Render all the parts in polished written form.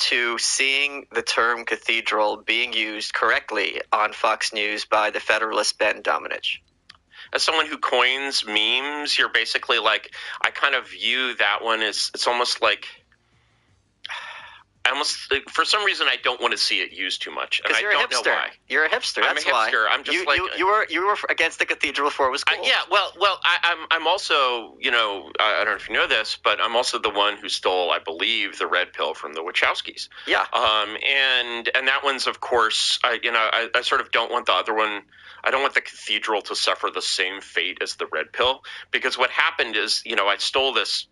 to seeing the term cathedral being used correctly on Fox News by the Federalist Ben Domenech? As someone who coins memes, you're basically like, I kind of view that one as, it's almost like, for some reason, I don't want to see it used too much, and I don't know why. You're a hipster. That's why. I'm just you were against the cathedral before it was cool. Yeah. Well, I'm also, I don't know if you know this, but I'm also the one who stole, I believe, the red pill from the Wachowskis. Yeah. And that one's, of course, I sort of don't want the other one. I don't want the cathedral to suffer the same fate as the red pill, because what happened is, I stole this.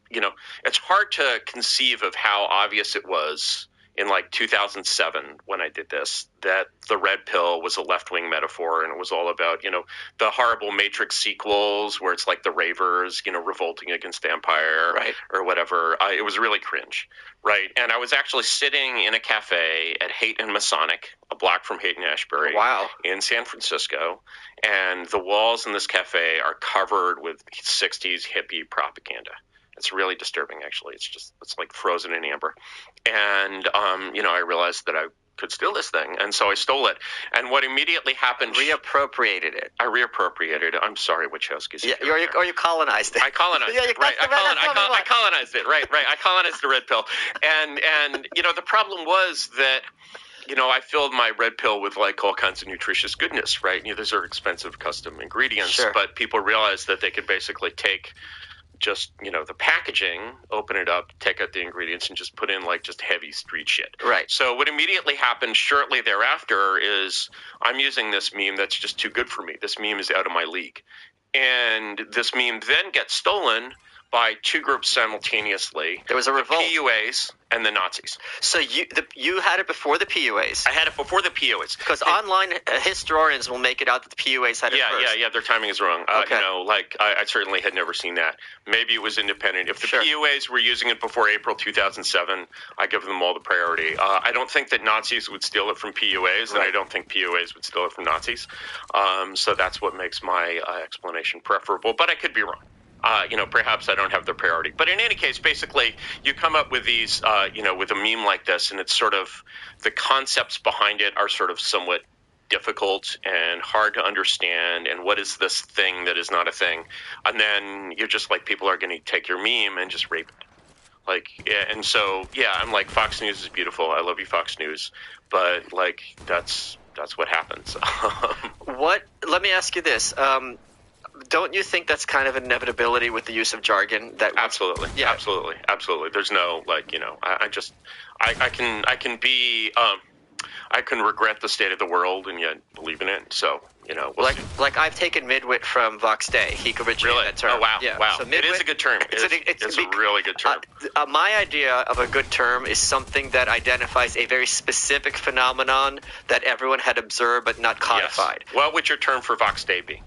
It's hard to conceive of how obvious it was in like 2007 when I did this, that the red pill was a left-wing metaphor, and it was all about, the horrible Matrix sequels where it's like the ravers, revolting against the empire, right, or whatever. It was really cringe, right? And I was actually sitting in a cafe at Haight and Masonic, a block from Haight and Ashbury, wow, in San Francisco, and the walls in this cafe are covered with 60s hippie propaganda. It's really disturbing, actually. It's like frozen in amber. And, I realized that I could steal this thing. And so I stole it. And what immediately happened... Reappropriated it. I reappropriated it. I'm sorry, Wachowskis. Yeah, or you colonized it. I colonized it, right. I colonized it, right. I colonized the red pill. And the problem was that... I filled my red pill with like all kinds of nutritious goodness, right? These are expensive custom ingredients, sure, but people realized that they could basically take just, the packaging, open it up, take out the ingredients, and just put in like just heavy street shit. Right. So what immediately happened shortly thereafter is I'm using this meme that's just too good for me. This meme is out of my league. And this meme then gets stolen by two groups simultaneously. There was a revolt. The PUAs and the Nazis. So you had it before the PUAs? I had it before the PUAs. Because online historians will make it out that the PUAs had it first. Yeah, their timing is wrong. Okay. I certainly had never seen that. Maybe it was independent. If the PUAs were using it before April 2007, I give them all the priority. I don't think that Nazis would steal it from PUAs, and I don't think PUAs would steal it from Nazis. So that's what makes my explanation preferable, but I could be wrong. Perhaps I don't have the priority. But in any case, basically, you come up with these, with a meme like this, and it's sort of, the concepts behind it are sort of somewhat difficult and hard to understand, and what is this thing that is not a thing? And then you're just like, people are going to take your meme and just rape it. And so, I'm like, Fox News is beautiful. I love you, Fox News. But, that's what happens. Let me ask you this. Don't you think that's kind of an inevitability with the use of jargon? Absolutely. Yeah. Absolutely. There's no, I can regret the state of the world and yet believe in it. So, we'll see. I've taken midwit from Vox Day. He originated that term. Oh, wow. Yeah. Wow. So midwit, it is a good term. It's a really good term. My idea of a good term is something that identifies a very specific phenomenon that everyone had observed but not codified. Yes. What would your term for Vox Day be?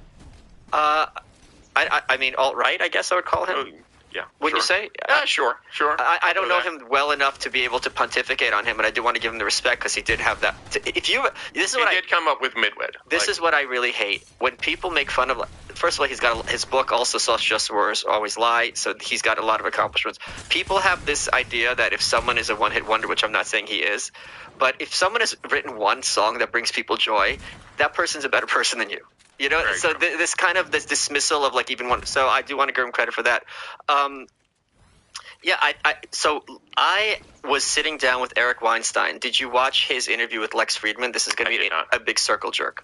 I mean, alt-right, I guess I would call him. Oh, yeah. Wouldn't you say? Sure. I don't know him well enough to be able to pontificate on him, and I do want to give him the respect because he did have that. He did come up with midwit. This is what I really hate when people make fun of. First of all, he's got his book also, Self Just Words Always Lie, so he's got a lot of accomplishments. People have this idea that if someone is a one-hit wonder, which I'm not saying he is, but if someone has written one song that brings people joy, that person's a better person than you. So this kind of this dismissal of even one. So I do want to give him credit for that. So I was sitting down with Eric Weinstein. Did you watch his interview with Lex Friedman? This is going to be a big circle jerk.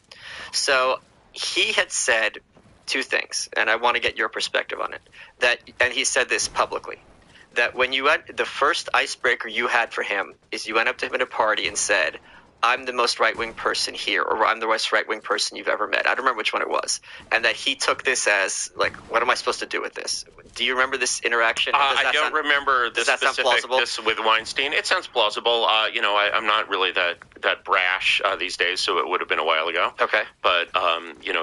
So he had said two things, and I want to get your perspective on it. And he said this publicly, that when the first icebreaker you had for him is you went up to him at a party and said, I'm the most right-wing person here, or I'm the most right-wing person you've ever met. I don't remember which one it was. And that he took this as, what am I supposed to do with this? Do you remember this interaction? I don't remember this specific, this with Weinstein. It sounds plausible. I'm not really that brash these days, so it would have been a while ago. Okay. But,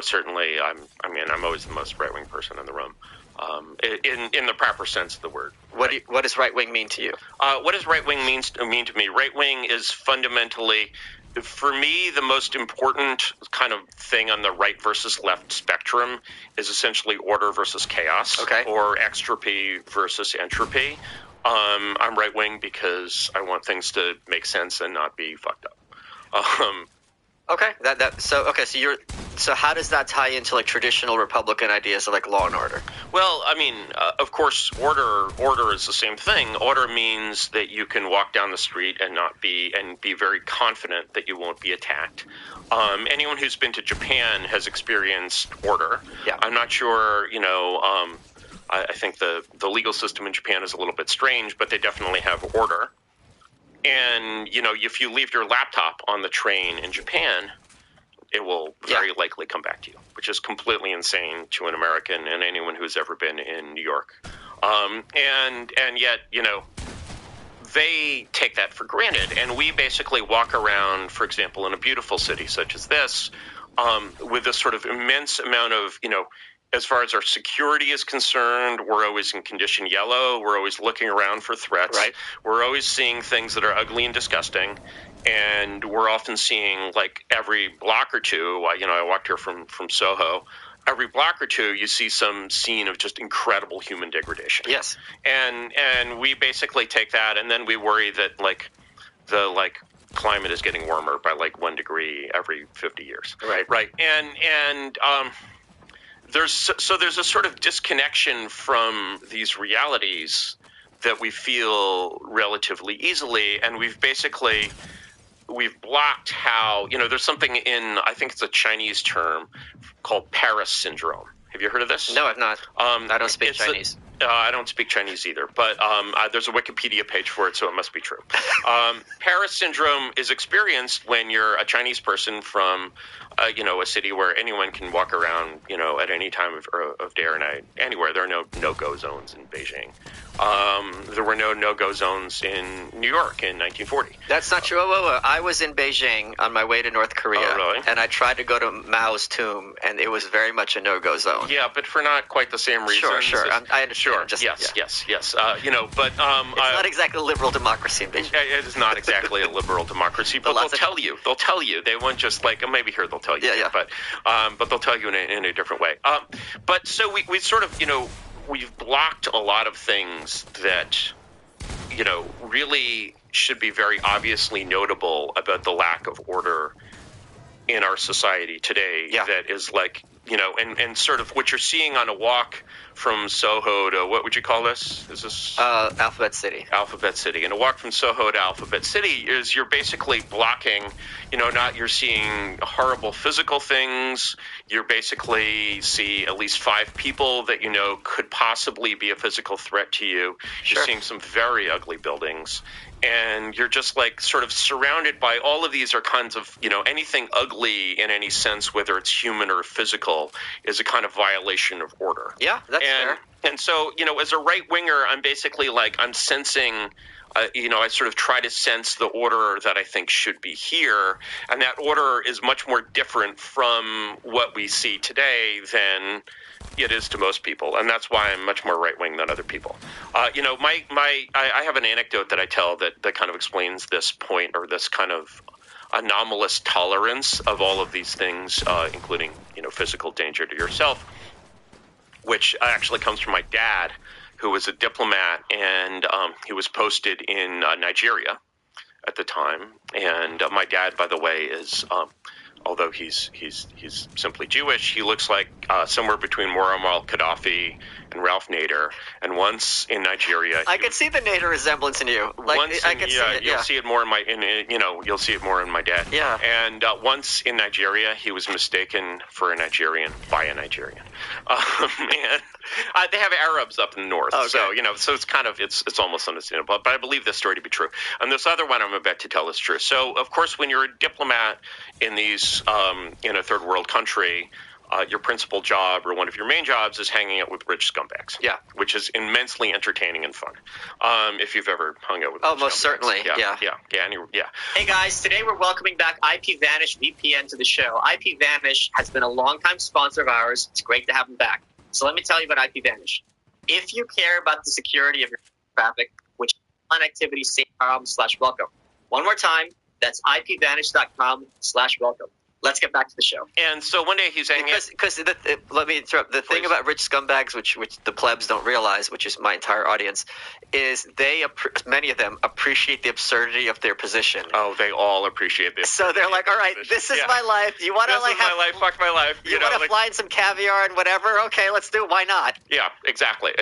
certainly, I'm always the most right-wing person in the room. In the proper sense of the word. What does right wing mean to you? What does right wing mean to me? Right wing is fundamentally, for me, the most important kind of thing on the right versus left spectrum is essentially order versus chaos, okay, or extropy versus entropy. I'm right-wing because I want things to make sense and not be fucked up. Okay, so how does that tie into like traditional Republican ideas of like law and order? Well, I mean, of course, order is the same thing. Order means that you can walk down the street and be very confident that you won't be attacked. Anyone who's been to Japan has experienced order. Yeah. I'm not sure, I think the legal system in Japan is a little bit strange, but they definitely have order. And, if you leave your laptop on the train in Japan, it will very likely come back to you, which is completely insane to an American and anyone who's ever been in New York. And yet, they take that for granted. And we basically walk around, for example, in a beautiful city such as this, with this sort of immense amount of, as far as our security is concerned, we're always in condition yellow. We're always looking around for threats. Right. We're always seeing things that are ugly and disgusting. And we're often seeing, like, every block or two, I walked here from Soho. Every block or two, you see some scene of just incredible human degradation. Yes. And we basically take that, and then we worry that, the climate is getting warmer by, 1 degree every 50 years. Right. Right. And there's a sort of disconnection from these realities that we feel relatively easily, and we've blocked how, there's something in, I think it's a Chinese term called Paris syndrome. Have you heard of this? No, I've not. I don't speak Chinese. I don't speak Chinese either, but there's a Wikipedia page for it, so it must be true. Paris syndrome is experienced when you're a Chinese person from, a city where anyone can walk around, at any time of day or night, anywhere. There are no no-go zones in Beijing. There were no no-go zones in New York in 1940. That's not true. Whoa. I was in Beijing on my way to North Korea, really? And I tried to go to Mao's tomb, and it was very much a no-go zone. Yeah, but for not quite the same reason. Sure. I understand. Sure. Just, yes. But it's not exactly a liberal democracy in Beijing. It is not exactly a liberal democracy, but they'll tell you. They'll tell you. They won't just maybe here they'll tell you. Yeah. But they'll tell you in a different way. But so we sort of we've blocked a lot of things that really should be very obviously notable about the lack of order in our society today. Yeah. That is and sort of what you're seeing on a walk from Soho to, what would you call this? Is this Alphabet City? Alphabet City. And a walk from Soho to Alphabet City is you're basically blocking, you're seeing horrible physical things. You basically see at least 5 people that could possibly be a physical threat to you. Sure. You're seeing some very ugly buildings. And you're just sort of surrounded by all of these are kinds of, anything ugly in any sense, whether it's human or physical, is a kind of violation of order. Yeah, that's fair. And so, as a right-winger, I'm basically I'm sensing, I sort of try to sense the order that I think should be here. And that order is much more different from what we see today than it is to most people, and that's why I'm much more right-wing than other people. I have an anecdote that I tell that kind of explains this point, or this kind of anomalous tolerance of all of these things, including physical danger to yourself, which actually comes from my dad, who was a diplomat, and he was posted in Nigeria at the time. And my dad, by the way, is although he's simply Jewish, he looks like somewhere between Muammar Gaddafi and Ralph Nader. And once in Nigeria, I could see the Nader resemblance in you. You'll see it more you'll see it more in my dad. Yeah. And once in Nigeria, he was mistaken for a Nigerian by a Nigerian. And they have Arabs up in the north, okay. So it's kind of it's almost understandable. But I believe this story to be true. And this other one I'm about to tell is true. So of course, when you're a diplomat in these in a third world country, your principal job or one of your main jobs is hanging out with rich scumbags. Yeah. Which is immensely entertaining and fun. If you've ever hung out with most scumbags. certainly. Yeah. Hey guys, today we're welcoming back IPVanish VPN to the show. IPVanish has been a longtime sponsor of ours. It's great to have them back. So let me tell you about IPVanish. If you care about the security of your traffic, which connectivity safe.com/welcome. One more time, that's IPVanish.com/welcome. Let's get back to the show. And so one day he's hanging because let me interrupt. The thing about rich scumbags, which the plebs don't realize, which is my entire audience, is many of them appreciate the absurdity of their position. Oh, they all appreciate this. So they're like, all right, this is my life. You want to my life, fuck my life. You want to fly in some caviar and whatever? Okay, let's do it. Why not? Yeah, exactly.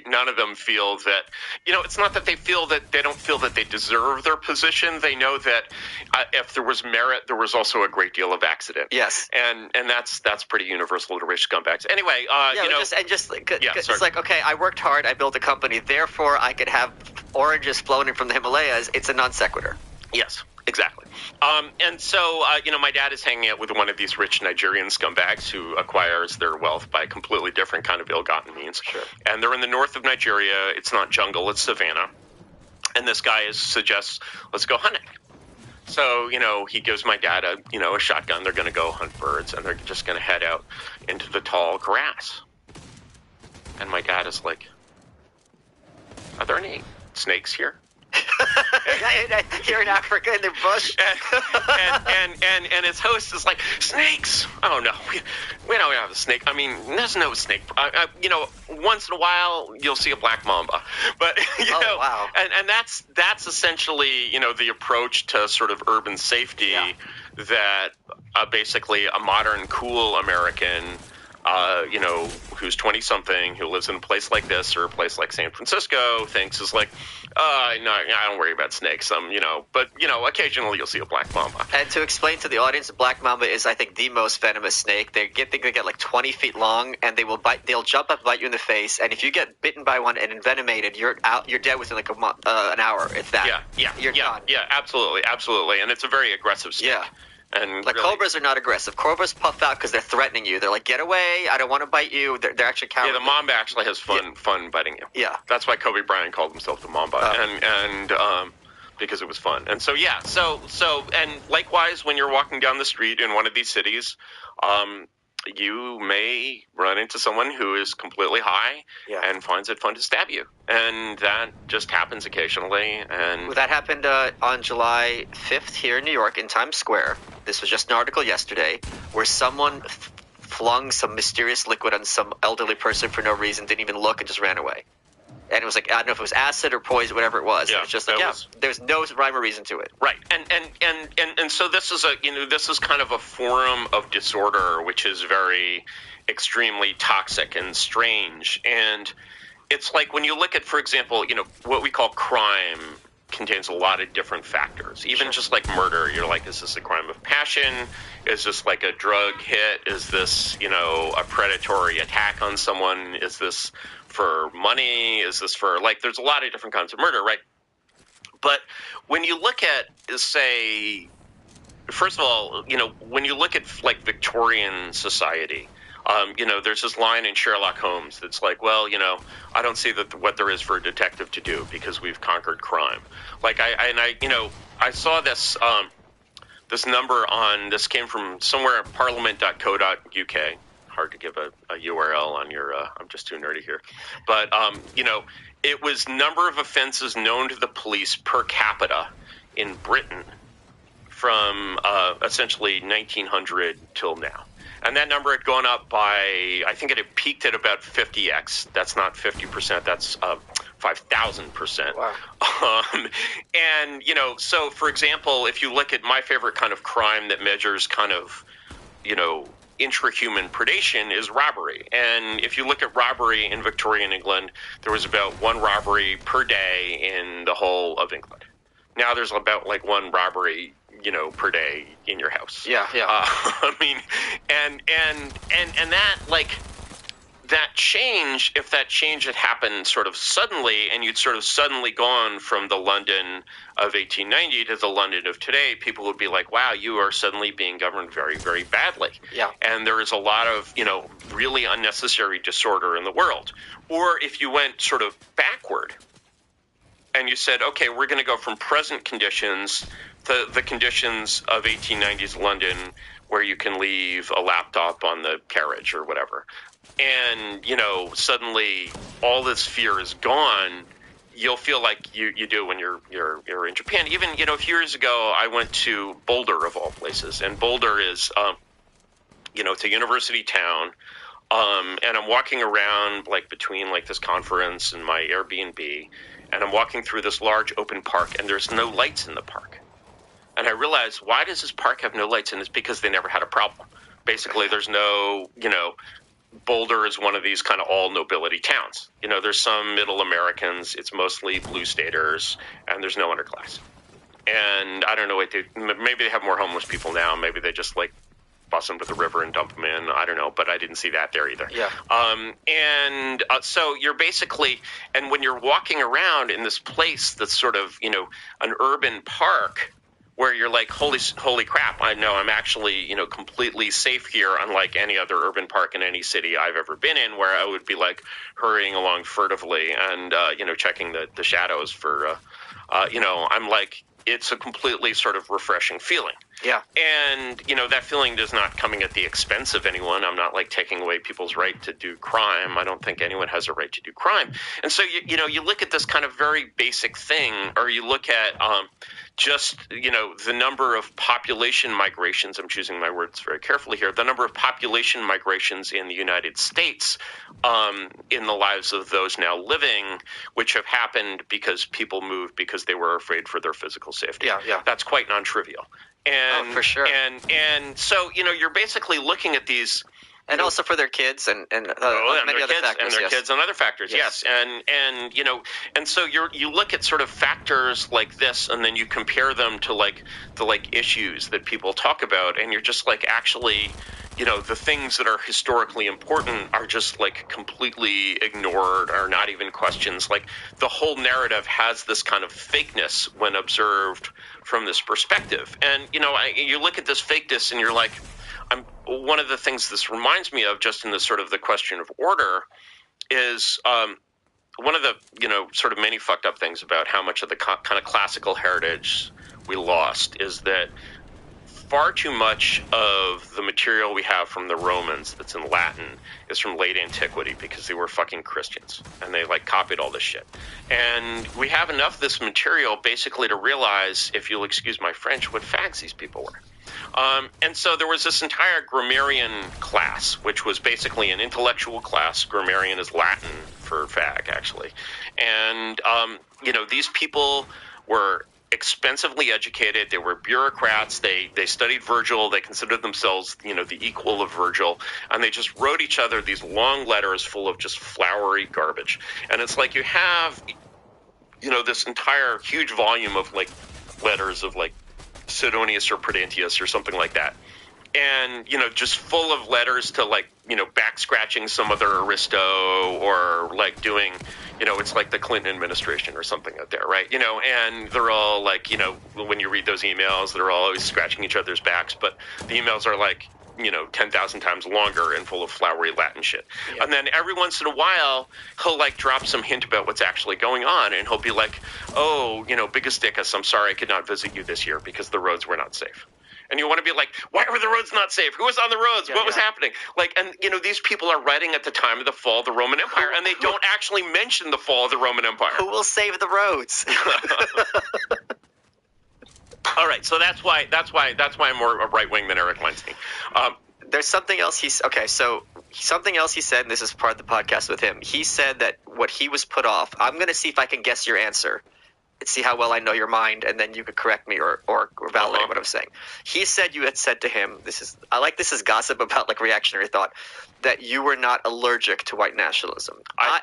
None of them feel that. It's not that they don't feel that they deserve their position. They know that if there was merit, there was also a great deal of accident. Yes, and that's pretty universal to rich scumbags. Anyway, it's like, okay, I worked hard, I built a company, therefore I could have oranges floating from the Himalayas. It's a non sequitur. Yes, exactly. And so my dad is hanging out with one of these rich Nigerian scumbags who acquires their wealth by a completely different kind of ill-gotten means. Sure. And they're in the north of Nigeria. It's not jungle, it's savanna. And this guy suggests, let's go hunting. So, he gives my dad a shotgun. They're going to go hunt birds, and they're just going to head out into the tall grass. And my dad is like, are there any snakes here? Here in Africa, in the bush. and his host is like, snakes? Oh, no. We don't have a snake. I mean, there's no snake. Once in a while, you'll see a black mamba. But, wow. And that's essentially, the approach to sort of urban safety that basically a modern, cool American who's 20-something, who lives in a place like this or a place like San Francisco, thinks is like, no, I don't worry about snakes. But occasionally you'll see a black mamba. And to explain to the audience, the black mamba is, I think, the most venomous snake. They get like 20 feet long, and they will bite. They'll jump up and bite you in the face. And if you get bitten by one and envenomated, you're dead within like an hour. If that. You're gone. Yeah, absolutely. And it's a very aggressive snake. Yeah. And like really, cobras are not aggressive. Cobras puff out because they're threatening you. They're like, get away! I don't want to bite you. They're actually cowardly. Yeah, the mamba actually has fun biting you. Yeah, that's why Kobe Bryant called himself the Mamba, and because it was fun. And so and likewise, when you're walking down the street in one of these cities, you may run into someone who is completely high and finds it fun to stab you. And that just happens occasionally. And that happened on July 5th here in New York in Times Square. This was just an article yesterday where someone flung some mysterious liquid on some elderly person for no reason, didn't even look, and just ran away. And it was like, I don't know if it was acid or poison, whatever it was. Yeah, it was just like, there's no rhyme or reason to it. Right. And so this is this is kind of a form of disorder which is very extremely toxic and strange. And it's like when you look at, for example, what we call crime contains a lot of different factors. Even just like murder, you're like, is this a crime of passion? Is this like a drug hit? Is this, a predatory attack on someone? Is this for money? Is this for, like, there's a lot of different kinds of murder, right? But when you look at, say, first of all, when you look at like Victorian society, there's this line in Sherlock Holmes that's like, well, I don't see that what there is for a detective to do because we've conquered crime. Like I saw this this number this came from somewhere at parliament.co.uk. Hard to give a URL on your I'm just too nerdy here. But it was number of offenses known to the police per capita in Britain from essentially 1900 till now. And that number had gone up by, I think it had peaked at about 50x. That's not 50%, that's 5,000%. Wow. And, so for example, if you look at my favorite kind of crime that measures kind of, intrahuman predation is robbery. And if you look at robbery in Victorian England, there was about one robbery per day in the whole of England. Now there's about like one robbery per day in your house. Yeah. I mean, and that, like, that change, if that change had happened sort of suddenly, and you'd sort of suddenly gone from the London of 1890 to the London of today, people would be like, wow, you are suddenly being governed very, very badly. Yeah. And there is a lot of, really unnecessary disorder in the world. Or if you went sort of backward, and you said, okay, we're going to go from present conditions to the conditions of 1890s London, where you can leave a laptop on the carriage or whatever. And, suddenly all this fear is gone. you'll feel like you do when you're in Japan. Even, a few years ago, I went to Boulder, of all places, and Boulder is, it's a university town, and I'm walking around, like, between, like, this conference and my Airbnb, and I'm walking through this large open park, and there's no lights in the park. And I realized, why does this park have no lights? And it's because they never had a problem. Basically, there's no, Boulder is one of these kind of all nobility towns. There's some middle Americans. It's mostly blue staters, and there's no underclass. And I don't know what maybe they have more homeless people now. Maybe they just like bus them to the river and dump them in. I don't know, but I didn't see that there either. Yeah. So you're basically, and when you're walking around in this place that's sort of, an urban park, where you're like, holy crap, I know I'm actually, completely safe here, unlike any other urban park in any city I've ever been in, where I would be like hurrying along furtively and, checking the shadows for, I'm like, it's a completely sort of refreshing feeling. Yeah. And, that feeling is not coming at the expense of anyone. I'm not like taking away people's right to do crime. I don't think anyone has a right to do crime. And so, you look at this kind of very basic thing, or you look at just, the number of population migrations. I'm choosing my words very carefully here. The number of population migrations in the United States in the lives of those now living, which have happened because people moved because they were afraid for their physical safety. Yeah. That's quite non-trivial. And, for sure. And so, you're basically looking at these. And also for their kids and many other factors. And their kids and other factors, yes. And so you look at sort of factors like this, and then you compare them to like the issues that people talk about, and you're just like, actually, the things that are historically important are just like completely ignored, or not even questions. Like the whole narrative has this kind of fakeness when observed from this perspective. And, you look at this fakeness and you're like, one of the things this reminds me of, just in the sort of the question of order, is one of the, sort of many fucked up things about how much of the kind of classical heritage we lost is that far too much of the material we have from the Romans that's in Latin is from late antiquity, because they were fucking Christians and they like copied all this shit. And we have enough of this material basically to realize, if you'll excuse my French, what fags these people were. And so there was this entire grammarian class, which was basically an intellectual class. Grammarian is Latin for fag, actually. And, these people were expensively educated. They were bureaucrats. They studied Virgil. They considered themselves, the equal of Virgil. And they just wrote each other these long letters full of just flowery garbage. And it's like you have, this entire huge volume of like letters of like Sidonius or Prudentius or something like that. And, just full of letters to like, back scratching some other aristo, or like doing, it's like the Clinton administration or something out there, right? And they're all like, when you read those emails, they're all always scratching each other's backs, but the emails are like, 10,000 times longer and full of flowery Latin shit. Yeah. And then every once in a while, he'll like drop some hint about what's actually going on. And he'll be like, oh, Biggest Dickus, I'm sorry I could not visit you this year because the roads were not safe. And you want to be like, why were the roads not safe? Who was on the roads? What was happening? Like, and, these people are writing at the time of the fall of the Roman Empire, and they don't actually mention the fall of the Roman Empire. Who will save the roads? All right, so that's why I'm more a right wing than Eric Weinstein. There's something else something else he said, and this is part of the podcast with him. He said that what he was put off. I'm going to see if I can guess your answer. See how well I know your mind, and then you could correct me or validate what I'm saying. He said you had said to him, this is gossip about like reactionary thought, that you were not allergic to white nationalism.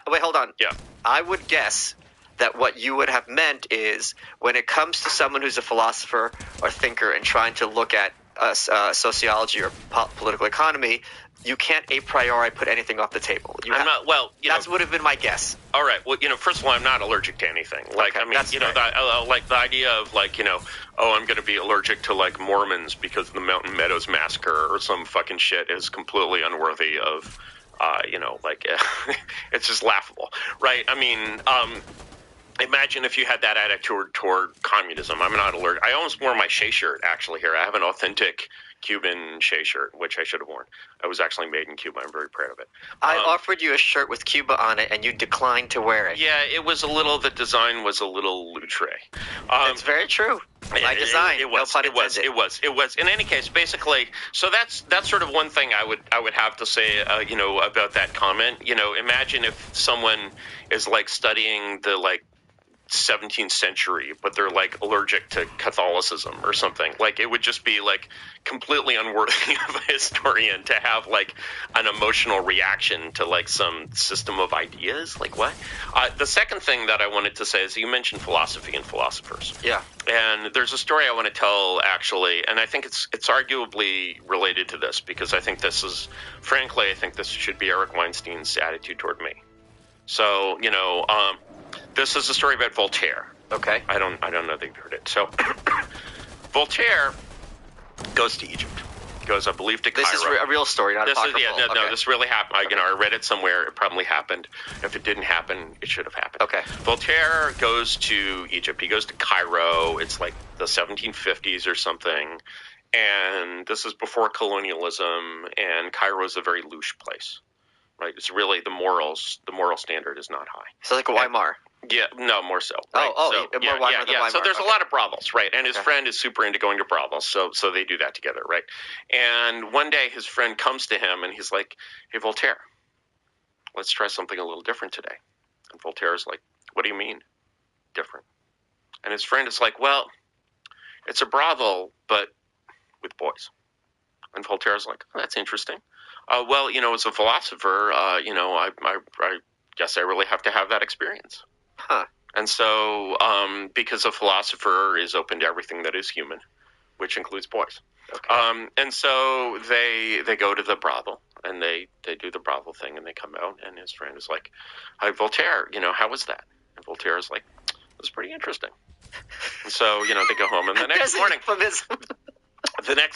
Wait, hold on. Yeah. I would guess that what you would have meant is, when it comes to someone who's a philosopher or thinker and trying to look at sociology or political economy, you can't a priori put anything off the table. That would have been my guess. All right. Well, first of all, I'm not allergic to anything. Like, okay, like the idea of like, I'm going to be allergic to like Mormons because of the Mountain Meadows massacre or some fucking shit is completely unworthy of, it's just laughable, right? I mean, imagine if you had that attitude toward communism. I'm not allergic. I almost wore my Shea shirt actually here. I have an authentic Cuban Shea shirt, which I should have worn. It was actually made in Cuba. I'm very proud of it. I offered you a shirt with Cuba on it, and you declined to wear it. Yeah, the design was a little loutre. It's very true. By design, it was. In any case, basically, so that's sort of one thing I would have to say, about that comment. Imagine if someone is like studying the 17th century, but they're like allergic to Catholicism or something. Like, it would just be like completely unworthy of a historian to have like an emotional reaction to like some system of ideas. Like, what? The second thing that I wanted to say is you mentioned philosophy and philosophers. Yeah. And there's a story I want to tell, actually, and I think it's arguably related to this, because I think this should be Eric Weinstein's attitude toward me. So, this is a story about Voltaire. Okay. I don't know that you've heard it. So, Voltaire goes to Egypt. Goes, I believe, to Cairo. This is a real story, not apocryphal. No, this really happened. I read it somewhere. It probably happened. If it didn't happen, it should have happened. Okay. Voltaire goes to Egypt. He goes to Cairo. It's like the 1750s or something. And this is before colonialism. And Cairo is a very louche place. Right? It's really the moral standard is not high. So like a Weimar. Yeah, no, more so. Right? More Weimar than Weimar. So there's a lot of brothels, right? And his friend is super into going to brothels, so they do that together, right? And one day his friend comes to him and he's like, "Hey, Voltaire, let's try something a little different today." And Voltaire's like, "What do you mean, different?" And his friend is like, "Well, it's a brothel, but with boys." And Voltaire's like, "Oh, that's interesting. Well, as a philosopher, I guess I really have to have that experience." Huh. And so, because a philosopher is open to everything that is human, which includes boys. Okay. And so they go to the brothel, and they do the brothel thing, and they come out, and his friend is like, "Hi, Voltaire, how was that?" And Voltaire is like, "It was pretty interesting." And so, they go home, and the next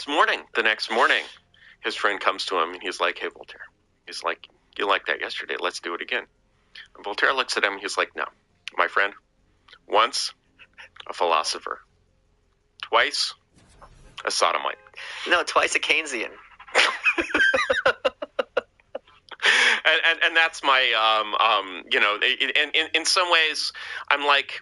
morning, the next morning, his friend comes to him, and he's like, "Hey, Voltaire," he's like, "You liked that yesterday, let's do it again." And Voltaire looks at him, and he's like, "No, my friend, once a philosopher, twice a sodomite." No, twice a Keynesian. and that's my, in some ways, I'm like,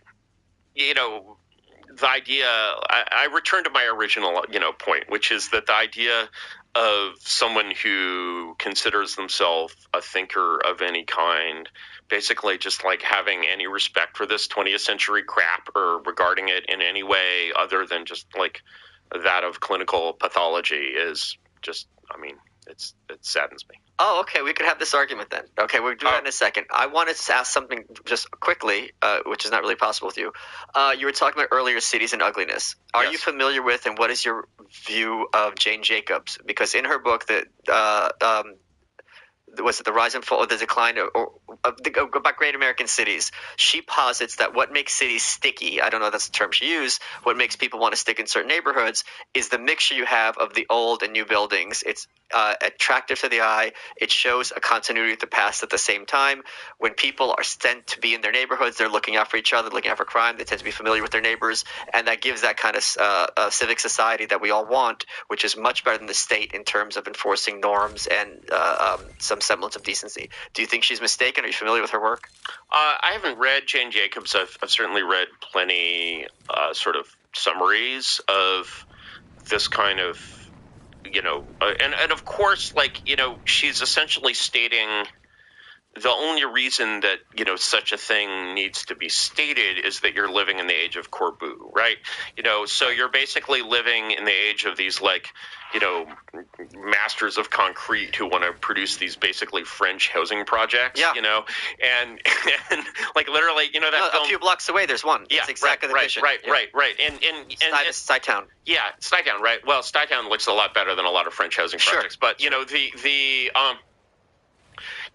the idea, I return to my original, point, which is that the idea of someone who considers themselves a thinker of any kind, basically just like having any respect for this 20th century crap or regarding it in any way other than just like that of clinical pathology, is just, it saddens me. Oh, okay. We could have this argument then. Okay, we'll do that in a second. I wanted to ask something just quickly, which is not really possible with you. You were talking about earlier cities and ugliness. Are you familiar with, and what is your view of Jane Jacobs? Because in her book, was it The Rise and Fall, or The Decline about Great American Cities, she posits that what makes cities sticky, I don't know if that's the term she used, what makes people want to stick in certain neighborhoods is the mixture you have of the old and new buildings. It's attractive to the eye. It shows a continuity with the past at the same time. When people are sent to be in their neighborhoods, they're looking out for each other, looking out for crime. They tend to be familiar with their neighbors, and that gives that kind of civic society that we all want, which is much better than the state in terms of enforcing norms and some semblance of decency. Do you think she's mistaken? Are you familiar with her work? I haven't read Jane Jacobs. I've certainly read plenty sort of summaries of this kind of, and of course, like, she's essentially stating the only reason that, such a thing needs to be stated is that you're living in the age of Corbu, right? So you're basically living in the age of these, like, masters of concrete who want to produce these basically French housing projects, and like literally, that film, a few blocks away, there's one. Yeah, it's exactly right, the vision. Right. And Stuytown. Yeah, Stuytown, right. Well, Stuytown looks a lot better than a lot of French housing projects, but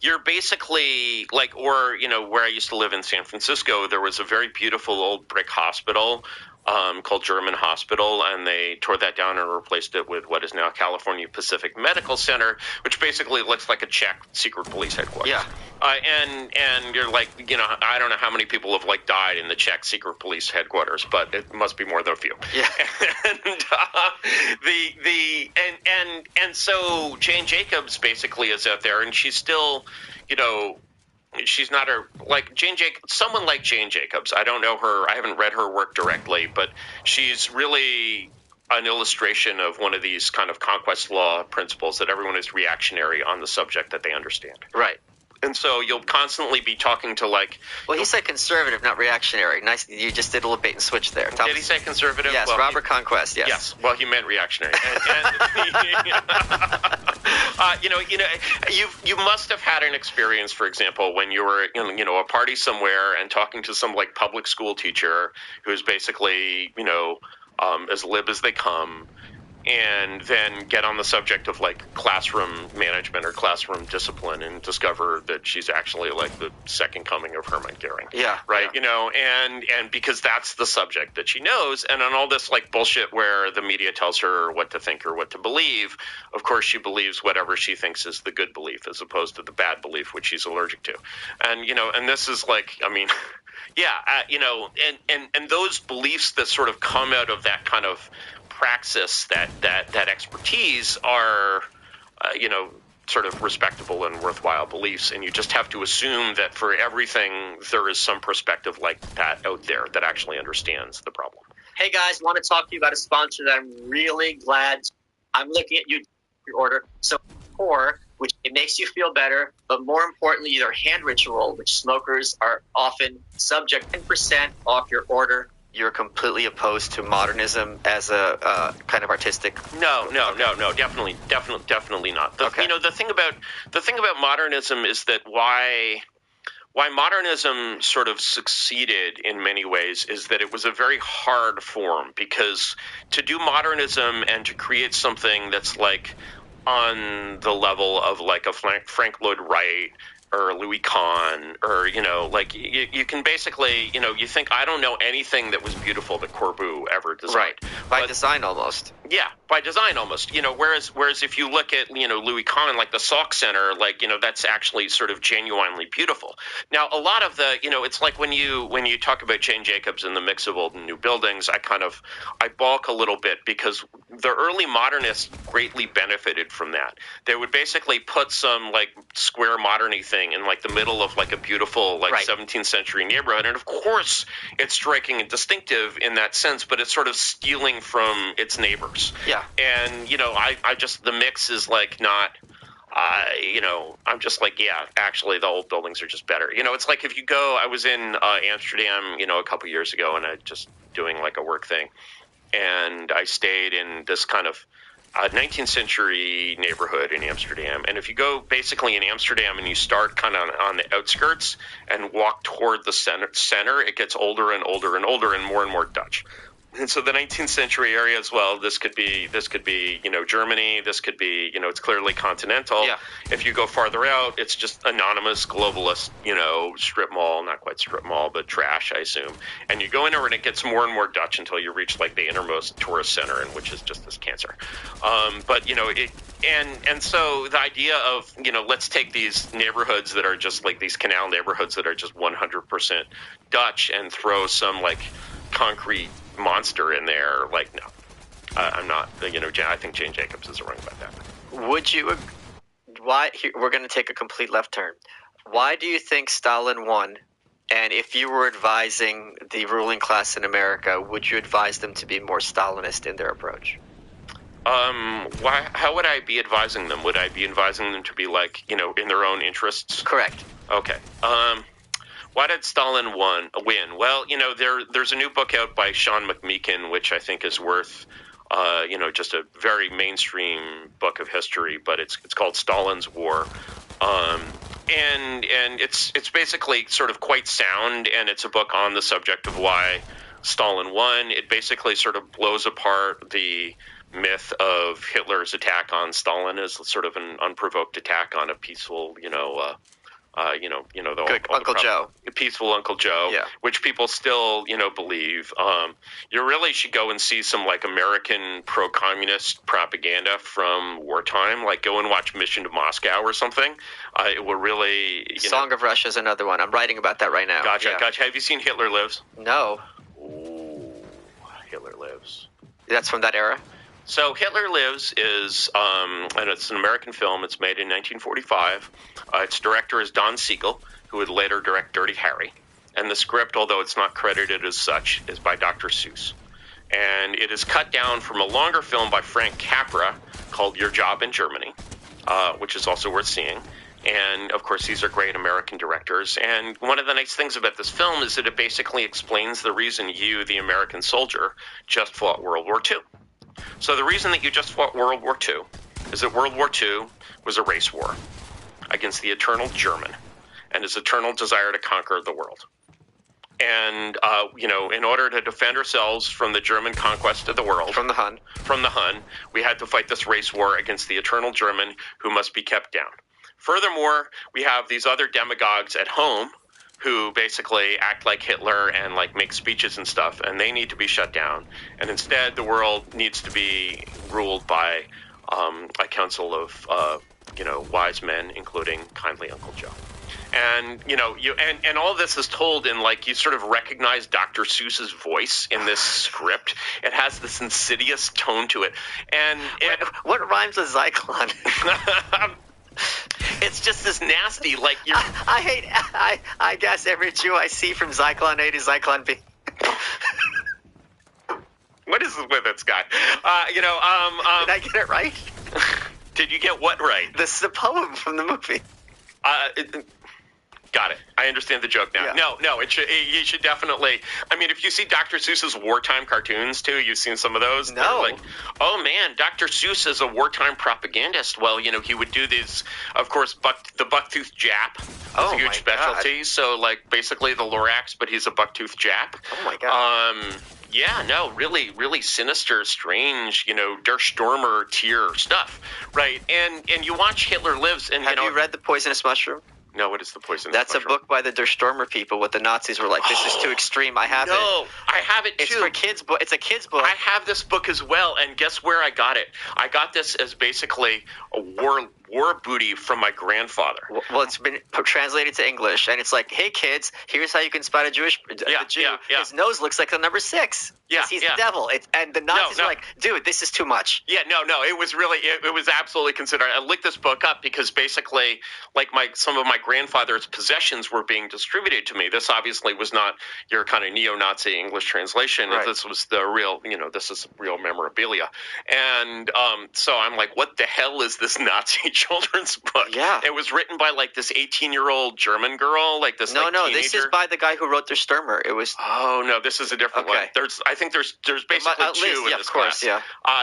you're basically like, or, where I used to live in San Francisco, there was a very beautiful old brick hospital called German Hospital, and they tore that down and replaced it with what is now California Pacific Medical Center, which basically looks like a Czech secret police headquarters. Yeah. And you're like, I don't know how many people have like died in the Czech secret police headquarters, but it must be more than a few. Yeah. And so Jane Jacobs basically is out there, and she's still, she's not someone like Jane Jacobs. I don't know her. I haven't read her work directly, but she's really an illustration of one of these kind of conquest law principles that everyone is reactionary on the subject that they understand. Right. And so you'll constantly be talking to like... Well, he said conservative, not reactionary. Nice. You just did a little bait and switch there. Did he say conservative? Yes, well, Robert Conquest, yes. Yes, well, he meant reactionary. You must have had an experience, for example, when you were in, a party somewhere and talking to some like public school teacher who's basically, as lib as they come, and then get on the subject of like classroom management or classroom discipline and discover that she's actually like the second coming of Hermann Goering. Yeah. Right. Yeah. And because that's the subject that she knows, and on all this like bullshit where the media tells her what to think or what to believe, of course she believes whatever she thinks is the good belief as opposed to the bad belief, which she's allergic to. And, and this is like, and those beliefs that sort of come out of that kind of praxis, that expertise are, sort of respectable and worthwhile beliefs. And you just have to assume that for everything, there is some perspective like that out there that actually understands the problem. Hey guys, I want to talk to you about a sponsor that I'm really glad. I'm looking at you your order. So Core, which it makes you feel better, but more importantly, their hand ritual, which smokers are often subject 10% off your order. You're completely opposed to modernism as a kind of artistic. No, definitely not. The thing about modernism is that why modernism sort of succeeded in many ways is that it was a very hard form, because to do modernism and to create something that's like on the level of like a Frank Lloyd Wright or Louis Kahn, or, you can basically, you think, I don't know anything that was beautiful that Corbu ever designed. Right. By design almost. Yeah, by design almost. Whereas if you look at, Louis Kahn, like the Salk Center, that's actually sort of genuinely beautiful. Now, a lot of the, it's like when you talk about Jane Jacobs and the mix of old and new buildings, I balk a little bit, because the early modernists greatly benefited from that. They would basically put some like square modern-y thing in like the middle of like a beautiful like 17th century neighborhood, and of course it's striking and distinctive in that sense, but it's sort of stealing from its neighbors. Yeah. And I just, the mix is like not I'm just like, yeah, actually the old buildings are just better. It's like if you go, I was in Amsterdam a couple years ago, and I just doing like a work thing, and I stayed in this kind of 19th century neighborhood in Amsterdam. And if you go basically in Amsterdam and you start kind of on the outskirts and walk toward the center, it gets older and older and older and more Dutch. And so the 19th century area as well, this could be Germany, this could be, it's clearly continental. Yeah. If you go farther out, it's just anonymous globalist, strip mall, not quite strip mall, but trash, I assume. And you go in there and it gets more and more Dutch until you reach like the innermost tourist center, and which is just this cancer. And so the idea of, let's take these neighborhoods that are just like these canal neighborhoods that are just 100% Dutch and throw some like concrete monster in there, like, no, I'm not. I think Jane Jacobs is wrong about that. Would you? Why? We're going to take a complete left turn. Why do you think Stalin won? And if you were advising the ruling class in America, would you advise them to be more Stalinist in their approach? Why? How would I be advising them? Would I be advising them to be like, in their own interests? Correct. Okay. Why did Stalin win? Well, there's a new book out by Sean McMeekin, which I think is worth, just a very mainstream book of history, but it's called Stalin's War. And it's basically sort of quite sound, and it's a book on the subject of why Stalin won. It basically sort of blows apart the myth of Hitler's attack on Stalin as sort of an unprovoked attack on a peaceful, The Good Uncle Joe. Peaceful Uncle Joe, Yeah. which people still, believe. You really should go and see some like American pro-communist propaganda from wartime. Like go and watch Mission to Moscow or something. It will really. Song of Russia is another one. I'm writing about that right now. Gotcha, Yeah. gotcha. Have you seen Hitler Lives? No. Ooh, Hitler Lives. That's from that era? So Hitler Lives is, and it's an American film. It's made in 1945. Its director is Don Siegel, who would later direct Dirty Harry. And the script, although it's not credited as such, is by Dr. Seuss. And it is cut down from a longer film by Frank Capra called Your Job in Germany, which is also worth seeing. And, of course, these are great American directors. And one of the nice things about this film is that it basically explains the reason you, the American soldier, just fought World War II. So the reason that you just fought World War II is that World War II was a race war against the eternal German and his eternal desire to conquer the world. And, in order to defend ourselves from the German conquest of the world. From the Hun, we had to fight this race war against the eternal German who must be kept down. Furthermore, we have these other demagogues at home who basically act like Hitler and like make speeches and stuff, and they need to be shut down. And instead, the world needs to be ruled by a council of wise men, including kindly Uncle Joe. And and all this is told in like you sort of recognize Dr. Seuss's voice in this script. It has this insidious tone to it. And what rhymes with Zyklon? It's just this nasty, like you're. I guess every Jew I see from Zyklon A to Zyklon B. What is with this guy? Did I get it right? Did you get what right? This is a poem from the movie. Got it. I understand the joke now. Yeah. No, you should definitely. I mean, if you see Dr. Seuss's wartime cartoons too, you've seen some of those. No. They're like, oh man, Dr. Seuss is a wartime propagandist. Well, he would do these, of course, the bucktooth Jap is a huge specialty. God. So like basically the Lorax, but he's a bucktooth Jap. Oh my God. Yeah, no, really, really sinister, strange, Der Stürmer tier stuff, right? And you watch Hitler Lives, and have you read The Poisonous Mushroom? No, what is The Poisonous That's Mushroom? a book by the Der Stürmer people. What the Nazis were like. This is too extreme. I have it. No, I have it too. It's for kids. It's a kids book. I have this book as well, and guess where I got it? I got this as basically a war booty from my grandfather. Well, it's been translated to English, and it's like, hey kids, here's how you can spot a Jew. Yeah. His nose looks like the number 6. Yeah, he's the devil. And the Nazis No. are like, dude, this is too much. Yeah, no, it was really, it was absolutely considered. I looked this book up because basically, like some of my grandfather's possessions were being distributed to me. This obviously was not your kind of neo-Nazi English translation. Right. This was the real, this is real memorabilia. And so I'm like, what the hell is this Nazi children's book? Yeah. It was written by like this 18-year-old German girl, like this No, teenager. this is by the guy who wrote Der Stürmer. It was. Oh no, this is a different one. I think there's basically two in this class. Yeah.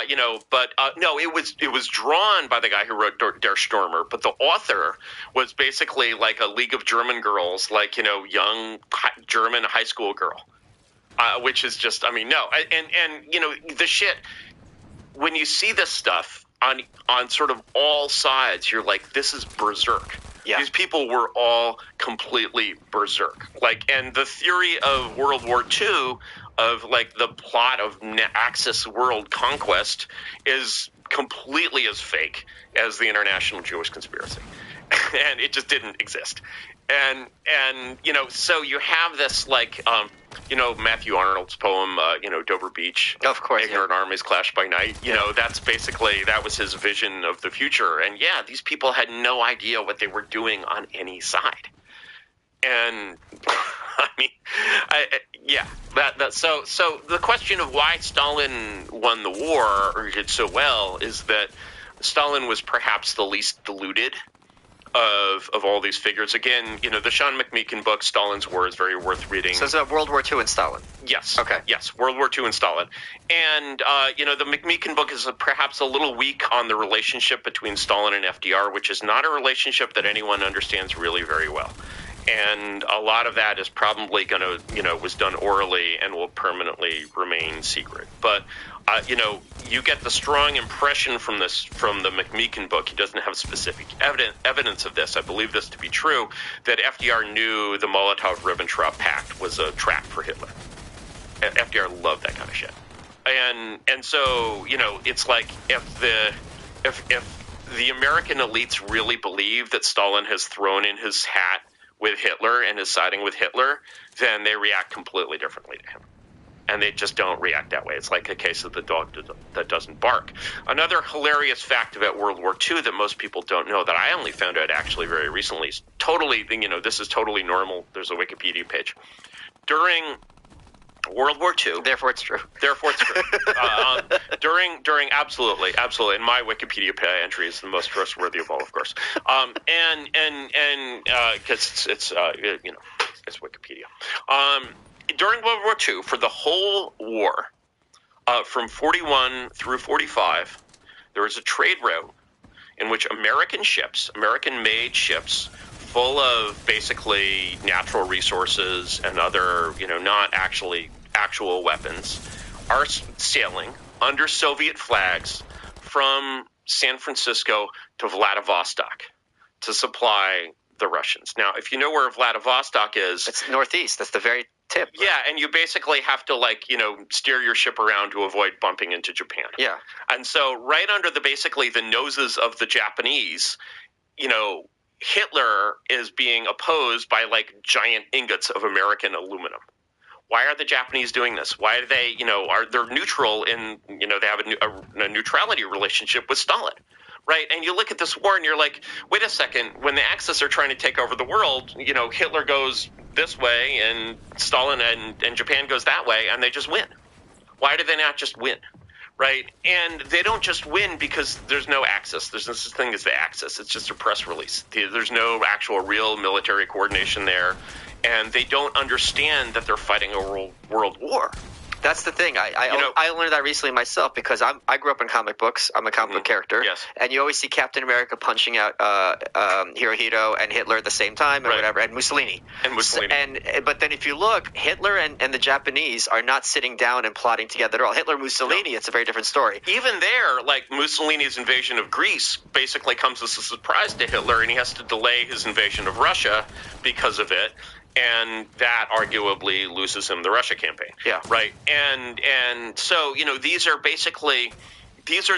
No, it was drawn by the guy who wrote Der Stürmer, but the author was basically like a League of German Girls, like young German high school girl, which is just, I mean, no, and the shit when you see this stuff on sort of all sides, you're like, this is berserk. Yeah. These people were all completely berserk. Like, and the theory of World War II, of like the plot of Axis world conquest, is completely as fake as the international Jewish conspiracy. And it just didn't exist. And so you have this like, Matthew Arnold's poem, Dover Beach. Of course. Ignorant armies clash by night. That's basically, that was his vision of the future. And yeah, these people had no idea what they were doing on any side. And I mean, so the question of why Stalin won the war or did so well is that Stalin was perhaps the least deluded of all these figures. Again, the Sean McMeekin book, Stalin's War, is very worth reading. So it's World War II and Stalin. Yes. Okay. Yes, World War II and Stalin. And, the McMeekin book is perhaps a little weak on the relationship between Stalin and FDR, which is not a relationship that anyone understands really very well. And a lot of that is probably going to, was done orally and will permanently remain secret. But, you get the strong impression from the McMeekin book. He doesn't have specific evidence of this. I believe this to be true, that FDR knew the Molotov-Ribbentrop Pact was a trap for Hitler. FDR loved that kind of shit. And so, it's like if the American elites really believe that Stalin has thrown in his hat with Hitler and is siding with Hitler, then they react completely differently to him. And they just don't react that way. It's like a case of the dog that doesn't bark. Another hilarious fact about World War II that most people don't know, that I only found out actually very recently, is totally, this is totally normal. There's a Wikipedia page. During World War II. Therefore, it's true. Therefore, it's true. During absolutely, and my Wikipedia entry is the most trustworthy of all, of course. And because it's Wikipedia. During World War II, for the whole war, from 41 through 45, there was a trade route in which American-made ships, full of basically natural resources and other, not actual weapons, are sailing under Soviet flags from San Francisco to Vladivostok to supply the Russians. Now, if you know where Vladivostok is, it's northeast. That's the very tip. Yeah, and you basically have to steer your ship around to avoid bumping into Japan. Yeah. And so right under basically the noses of the Japanese, Hitler is being opposed by giant ingots of American aluminum. Why are the Japanese doing this? Why are they, they're neutral in, they have a neutrality relationship with Stalin, right? And you look at this war and you're like, wait a second, when the Axis are trying to take over the world, Hitler goes this way and Stalin and Japan goes that way, and they just win. Why do they not just win? Right? And they don't just win because there's no Axis. There's no such thing as the Axis. It's just a press release. There's no actual real military coordination there. And they don't understand that they're fighting a world war. That's the thing. I learned that recently myself because I grew up in comic books. I'm a comic book character. Yes. And you always see Captain America punching out Hirohito and Hitler at the same time or whatever, and Mussolini. But then if you look, Hitler and the Japanese are not sitting down and plotting together at all. Hitler, Mussolini, it's a very different story. Even there, Mussolini's invasion of Greece basically comes as a surprise to Hitler, and he has to delay his invasion of Russia because of it. And that arguably loses him the Russia campaign. Yeah. Right. And so, these are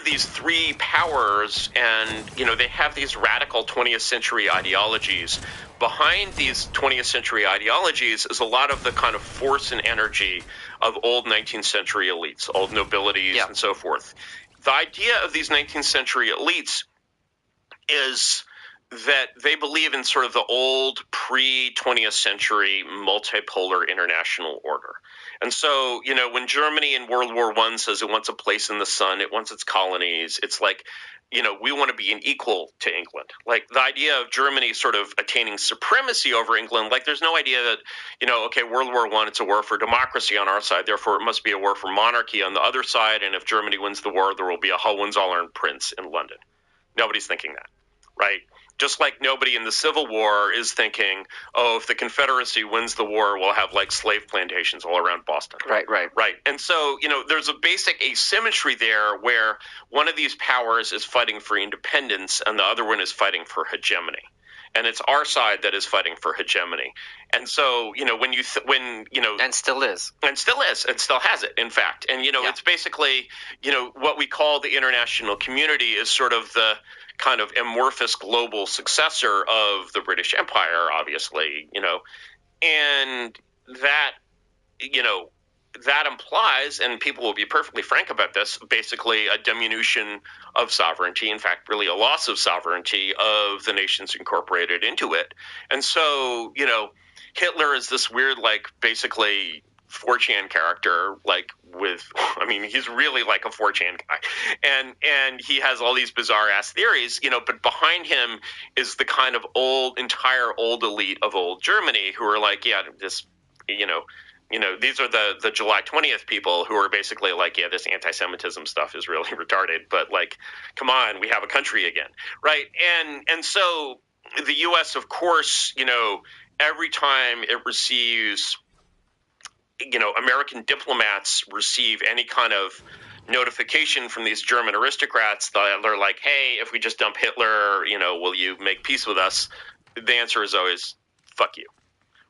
these three powers, and, they have these radical 20th century ideologies. Behind these 20th century ideologies is a lot of the kind of force and energy of old 19th century elites, old nobilities, and so forth. The idea of these 19th century elites is that they believe in sort of the old pre-20th century multipolar international order. And so, when Germany in World War I says it wants a place in the sun, it wants its colonies, it's like, we want to be an equal to England. The idea of Germany sort of attaining supremacy over England, there's no idea that, World War I, it's a war for democracy on our side, therefore it must be a war for monarchy on the other side, and if Germany wins the war, there will be a Hohenzollern prince in London. Nobody's thinking that, right? Just like nobody in the Civil War is thinking, if the Confederacy wins the war, we'll have slave plantations all around Boston. Right. And so, there's a basic asymmetry there where one of these powers is fighting for independence and the other one is fighting for hegemony. And it's our side that is fighting for hegemony. And so, and still is. And still has it, in fact. And, it's basically, what we call the international community is sort of the kind of amorphous global successor of the British Empire, obviously, and that, that implies, and people will be perfectly frank about this, basically a diminution of sovereignty, in fact, really a loss of sovereignty of the nations incorporated into it. And so, Hitler is this weird, basically 4chan character, he's really like a 4chan guy. And he has all these bizarre ass theories, but behind him is the kind of entire old elite of old Germany who are these are the July 20th people who are basically this anti-Semitism stuff is really retarded, but come on, we have a country again. Right. And so the U.S., of course, every time it receives, American diplomats receive any kind of notification from these German aristocrats, they're like, hey, if we just dump Hitler, will you make peace with us? The answer is always, fuck you.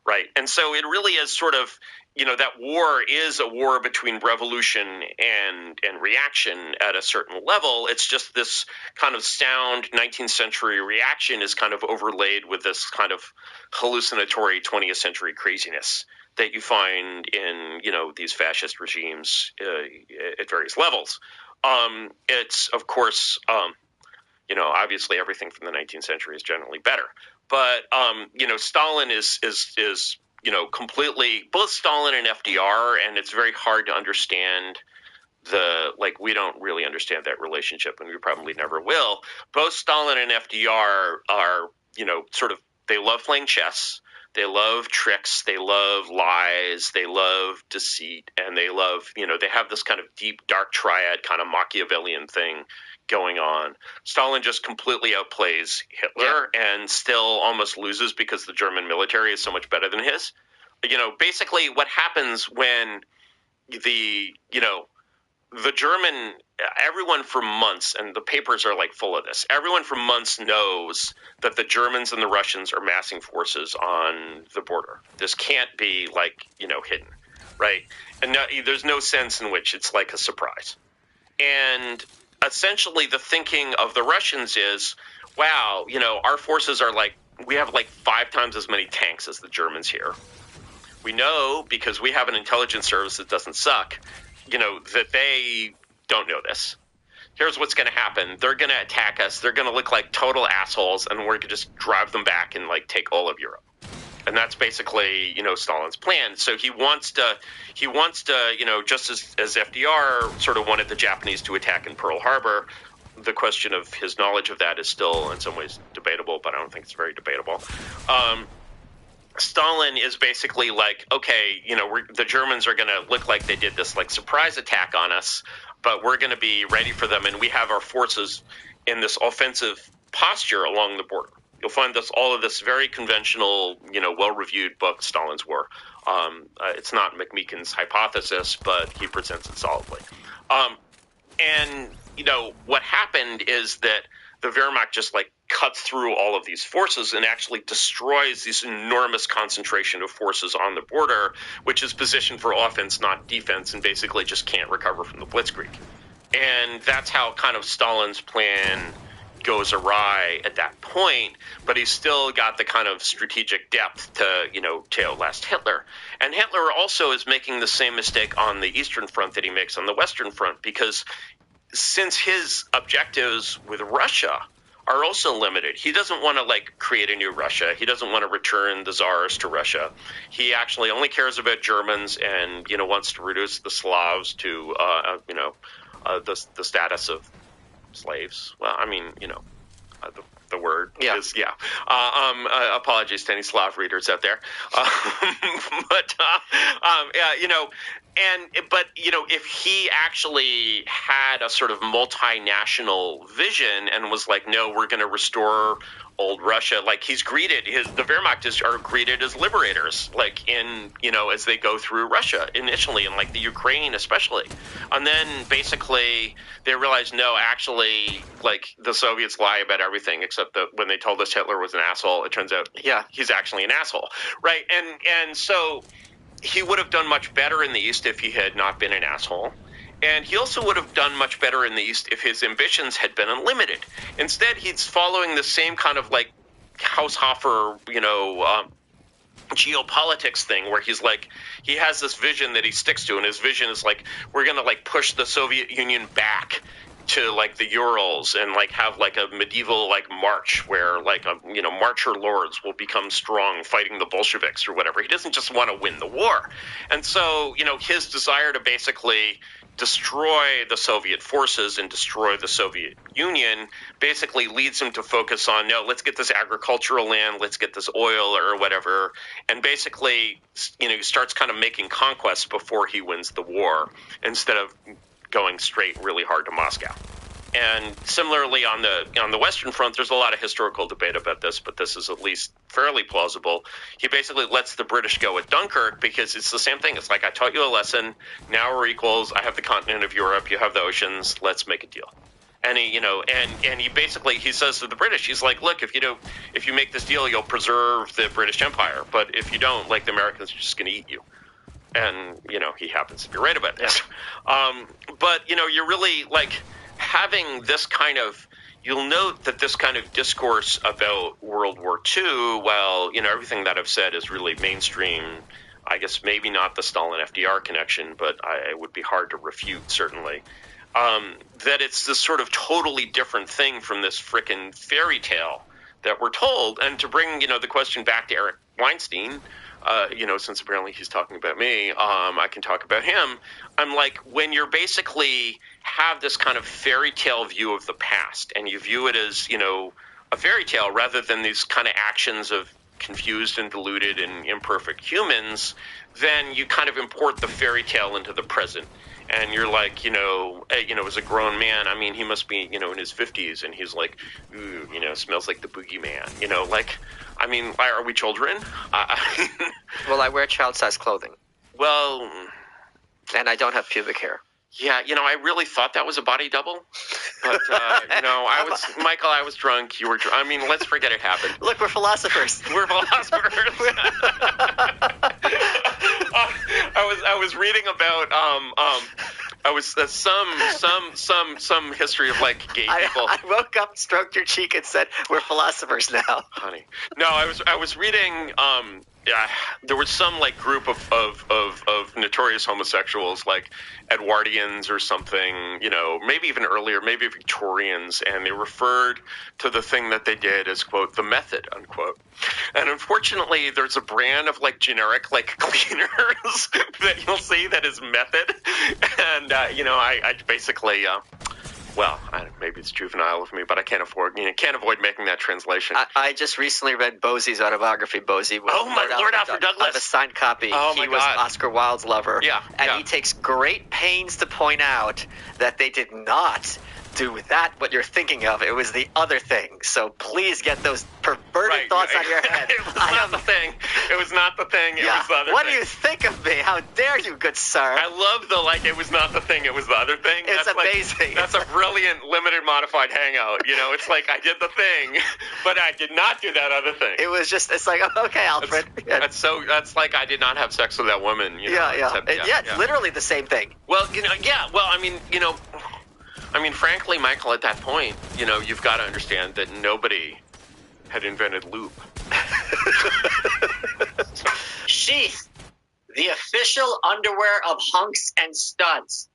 Right. And so it really is sort of, that war is a war between revolution and reaction at a certain level. It's just this kind of sound 19th century reaction is kind of overlaid with this kind of hallucinatory 20th century craziness that you find in, these fascist regimes at various levels. It's, of course, obviously everything from the 19th century is generally better. But, Stalin is completely, both Stalin and FDR, and it's very hard to understand we don't really understand that relationship, and we probably never will. Both Stalin and FDR are, they love playing chess. They love tricks, they love lies, they love deceit, and they love, they have this kind of deep, dark triad kind of Machiavellian thing going on. Stalin just completely outplays Hitler and still almost loses because the German military is so much better than his. Basically what happens when the German, everyone for months, and the papers are full of this, everyone for months knows that the Germans and the Russians are massing forces on the border. This can't be hidden, right? And there's no sense in which it's like a surprise. And essentially the thinking of the Russians is, wow, our forces are we have 5 times as many tanks as the Germans here. We know, because we have an intelligence service that doesn't suck, that they don't know this. Here's what's going to happen. They're going to attack us. They're going to look like total assholes, and we're going to just drive them back and take all of Europe. And that's basically, Stalin's plan. So he wants to, just as FDR sort of wanted the Japanese to attack in Pearl Harbor, the question of his knowledge of that is still in some ways debatable, but I don't think it's very debatable. Stalin is basically okay, the Germans are going to look like they did this surprise attack on us, but we're going to be ready for them, and we have our forces in this offensive posture along the border. You'll find all of this very conventional, well-reviewed book, Stalin's War. It's not McMeekin's hypothesis, but he presents it solidly. And what happened is that the Wehrmacht just cuts through all of these forces and actually destroys this enormous concentration of forces on the border, which is positioned for offense, not defense, and basically just can't recover from the blitzkrieg. And that's how kind of Stalin's plan goes awry at that point, but he's still got the kind of strategic depth to outlast Hitler. And Hitler also is making the same mistake on the Eastern Front that he makes on the Western Front, because since his objectives with Russia are also limited, he doesn't want to create a new Russia. He doesn't want to return the czars to Russia. He actually only cares about Germans and wants to reduce the Slavs to the status of slaves. Well, I mean, the word is, apologies to any Slav readers out there. But if he actually had a sort of multinational vision and was no, we're going to restore old Russia, he's greeted, the Wehrmacht are greeted as liberators, as they go through Russia initially, and the Ukraine especially. And then basically they realize, no, actually, the Soviets lie about everything, except that when they told us Hitler was an asshole, it turns out, he's actually an asshole, right? And so he would have done much better in the East if he had not been an asshole. And he also would have done much better in the East if his ambitions had been unlimited. Instead, he's following the same kind of Haushofer, geopolitics thing, where he has this vision that he sticks to, and his vision is we're going to push the Soviet Union back to the Urals and have a medieval march where marcher lords will become strong fighting the Bolsheviks or whatever. He doesn't just want to win the war. And so, his desire to basically destroy the Soviet forces and destroy the Soviet Union basically leads him to focus on, no, let's get this agricultural land, let's get this oil or whatever. And basically, he starts kind of making conquests before he wins the war instead of going straight really hard to Moscow. And similarly on the Western Front, there's a lot of historical debate about this, but this is at least fairly plausible. He basically lets the British go at Dunkirk because it's the same thing. It's like, I taught you a lesson. Now we're equals. I have the continent of Europe. You have the oceans. Let's make a deal. And he, and he basically, he says to the British, he's like, look, if you make this deal, you'll preserve the British Empire. But if you don't, like, the Americans are just going to eat you. And, he happens to be right about this. But, you're really, like, having this kind of, you'll note that this kind of discourse about World War II, while, everything that I've said is really mainstream, I guess maybe not the Stalin-FDR connection, but it would be hard to refute, certainly. That it's this sort of totally different thing from this frickin' fairy tale that we're told. And to bring, the question back to Eric Weinstein, since apparently he's talking about me, I can talk about him. I'm like, when you're basically have this kind of fairy tale view of the past, and you view it as, a fairy tale rather than these kind of actions of confused and deluded and imperfect humans, then you kind of import the fairy tale into the present. And you're like, as a grown man, I mean, he must be, in his 50s, and he's like, ooh, smells like the boogeyman, like, I mean, are we children? Well, I wear child-sized clothing. Well, and I don't have pubic hair. Yeah, I really thought that was a body double, but I was drunk. You were drunk. I mean, let's forget it happened. Look, we're philosophers. We're philosophers. I was reading about some history of like gay people. I woke up, stroked your cheek, and said, "We're philosophers now." Honey, no, I was reading. There was some like group of notorious homosexuals, like Edwardians or something, maybe even earlier, maybe Victorians, and they referred to the thing that they did as, quote, the method, unquote. And unfortunately, there's a brand of like generic like cleaners that you'll see that is method, and I basically. Maybe it's juvenile of me, but I can't avoid making that translation. I just recently read Bosie's autobiography. Bosie was Lord Alfred Douglas. I have a signed copy. He was Oscar Wilde's lover. Yeah, and he takes great pains to point out that they did not do that what you're thinking of. It was the other thing. So please get those perverted thoughts out of your head. It was not the thing. It was not the thing. It was the other thing. What do you think of me? How dare you, good sir? I love the it was not the thing. It was the other thing. It's amazing. That's a brilliant limited modified hangout. It's like I did the thing, but I did not do that other thing. It was just. It's like, okay, Alfred. That's like I did not have sex with that woman. It's literally the same thing. Well, Well, I mean, frankly, Michael, at that point, you've got to understand that nobody had invented lube. Sheath, the official underwear of hunks and studs.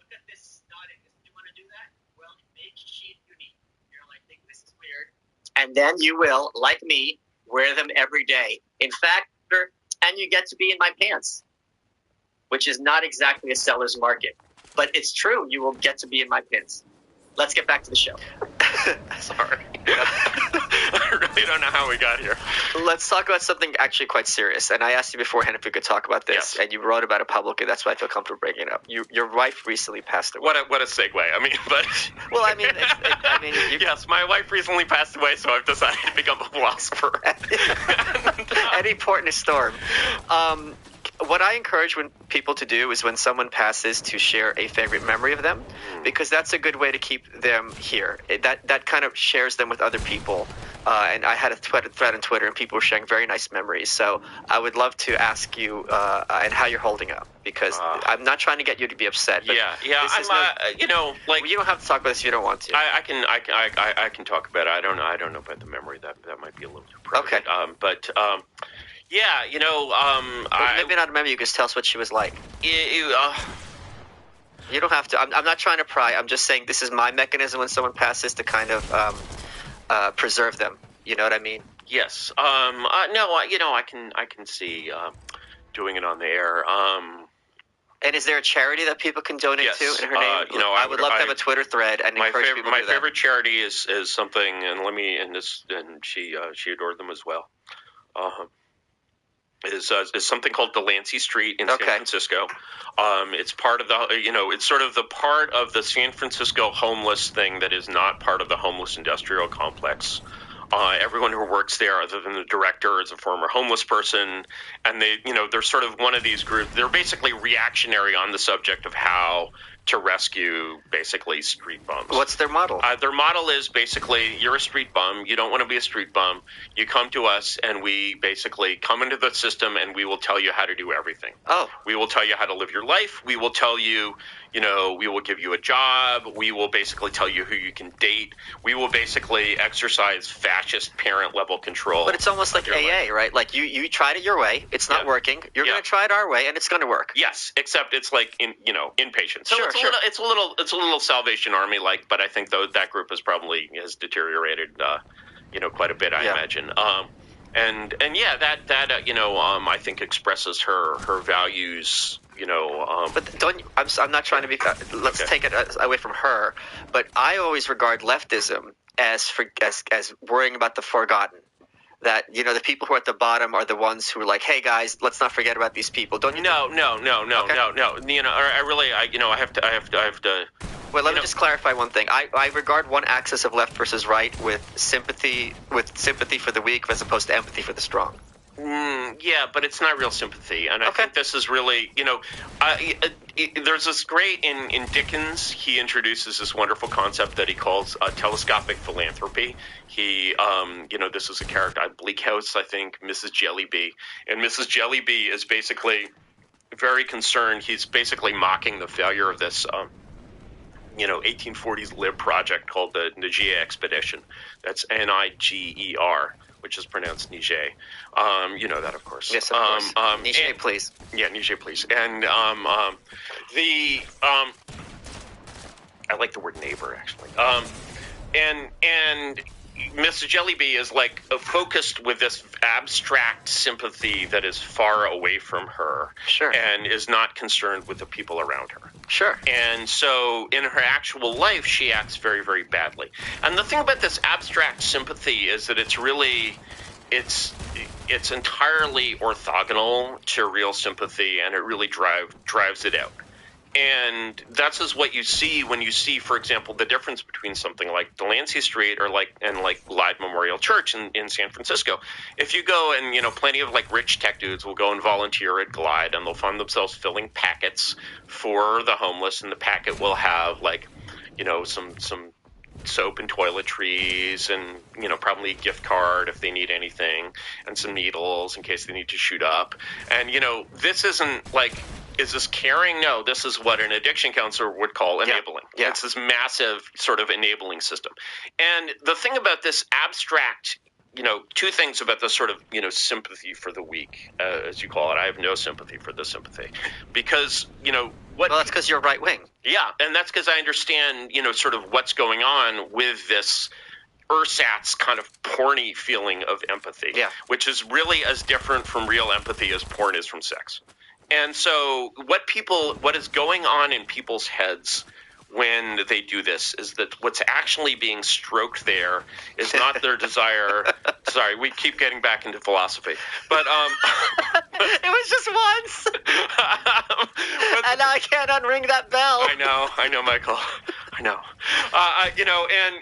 look at this snot in this. You want to do that? Well, it makes sheep unique. You're like, think this is weird. And then you will, like me, wear them every day. In fact, and you get to be in my pants, which is not exactly a seller's market. But it's true. You will get to be in my pants. Let's get back to the show. Sorry. I really don't know how we got here. Let's talk about something actually quite serious. And I asked you beforehand if we could talk about this, yes. And you wrote about it publicly. That's why I feel comfortable bringing it up. Your wife recently passed away. What a segue. I mean, but well, I mean, yes, my wife recently passed away, so I've decided to become a philosopher. Any port in a storm. What I encourage people to do is when someone passes to share a favorite memory of them, because that's a good way to keep them here. That kind of shares them with other people. And I had a thread on Twitter, and people were sharing very nice memories. So I would love to ask you and how you're holding up, because I'm not trying to get you to be upset. But yeah. I'm, you don't have to talk about this if you don't want to. I can talk about it. I don't know about the memory. That might be a little too private. Okay. Yeah, maybe not a memory. You just tell us what she was like. You don't have to. I'm not trying to pry. I'm just saying this is my mechanism when someone passes to kind of preserve them. You know what I mean? Yes. No. I can see doing it on the air. And is there a charity that people can donate to in her name? I would love to have a Twitter thread and encourage people to do that. My favorite charity is something, and she adored them as well. Is something called Delancey Street in San Francisco. It's part of the, it's sort of the part of the San Francisco homeless thing that is not part of the homeless industrial complex. Everyone who works there, other than the director, is a former homeless person, and they're sort of one of these groups. They're basically reactionary on the subject of how to rescue basically street bums. What's their model? Their model is basically, you're a street bum, you don't want to be a street bum, you come to us and we basically come into the system and we will tell you how to do everything. Oh. We will tell you how to live your life, we will tell you, we will give you a job, we will basically tell you who you can date, we will basically exercise fascist parent level control. But it's almost like AA, right? Like you tried it your way, it's not working, you're going to try it our way and it's going to work. Yes, except it's like inpatient. So sure. It's a little Salvation Army like, but I think that group has deteriorated, quite a bit. I imagine. And I think expresses her values. But I'm not trying to be. Let's take it away from her. But I always regard leftism as worrying about the forgotten. That the people who are at the bottom are the ones who are like, hey guys, let's not forget about these people. Don't you? No. I have to. Well, let me just clarify one thing. I regard one axis of left versus right with sympathy for the weak as opposed to empathy for the strong. Yeah, but it's not real sympathy, and I think this is really, there's this great in Dickens. He introduces this wonderful concept that he calls telescopic philanthropy. He, this is a character at Bleak House, I think, Mrs. Jellyby, and Mrs. Jellyby is basically very concerned. He's basically mocking the failure of this. 1840s lib project called the Niger Expedition. That's Niger, which is pronounced Niger. You know that, of course. Yes, of course. Niger, please. Yeah, Niger, please. And I like the word neighbor, actually. And Mrs. Jellyby is like focused with this abstract sympathy that is far away from her. Sure. And is not concerned with the people around her. Sure. And so in her actual life, she acts very, very badly. And the thing about this abstract sympathy is that it's entirely orthogonal to real sympathy, and it really drives it out. And that's just what you see when you see, for example, the difference between something like Delancey Street or like Glide Memorial Church in San Francisco. If you go and, plenty of rich tech dudes will go and volunteer at Glide, and they'll find themselves filling packets for the homeless, and the packet will have some soap and toiletries and, probably a gift card if they need anything, and some needles in case they need to shoot up. And, this isn't is this caring? No, this is what an addiction counselor would call enabling. Yeah. It's this massive sort of enabling system. And the thing about this abstract, two things about the sort of, sympathy for the weak, as you call it. I have no sympathy for the sympathy because, Well, that's because you're right wing. Yeah, and that's because I understand, sort of what's going on with this ersatz kind of porny feeling of empathy, which is really as different from real empathy as porn is from sex. And so what is going on in people's heads when they do this is that what's actually being stroked there is not their desire. Sorry, we keep getting back into philosophy, but it was just once, and now I can't unring that bell. I know, Michael. I know. And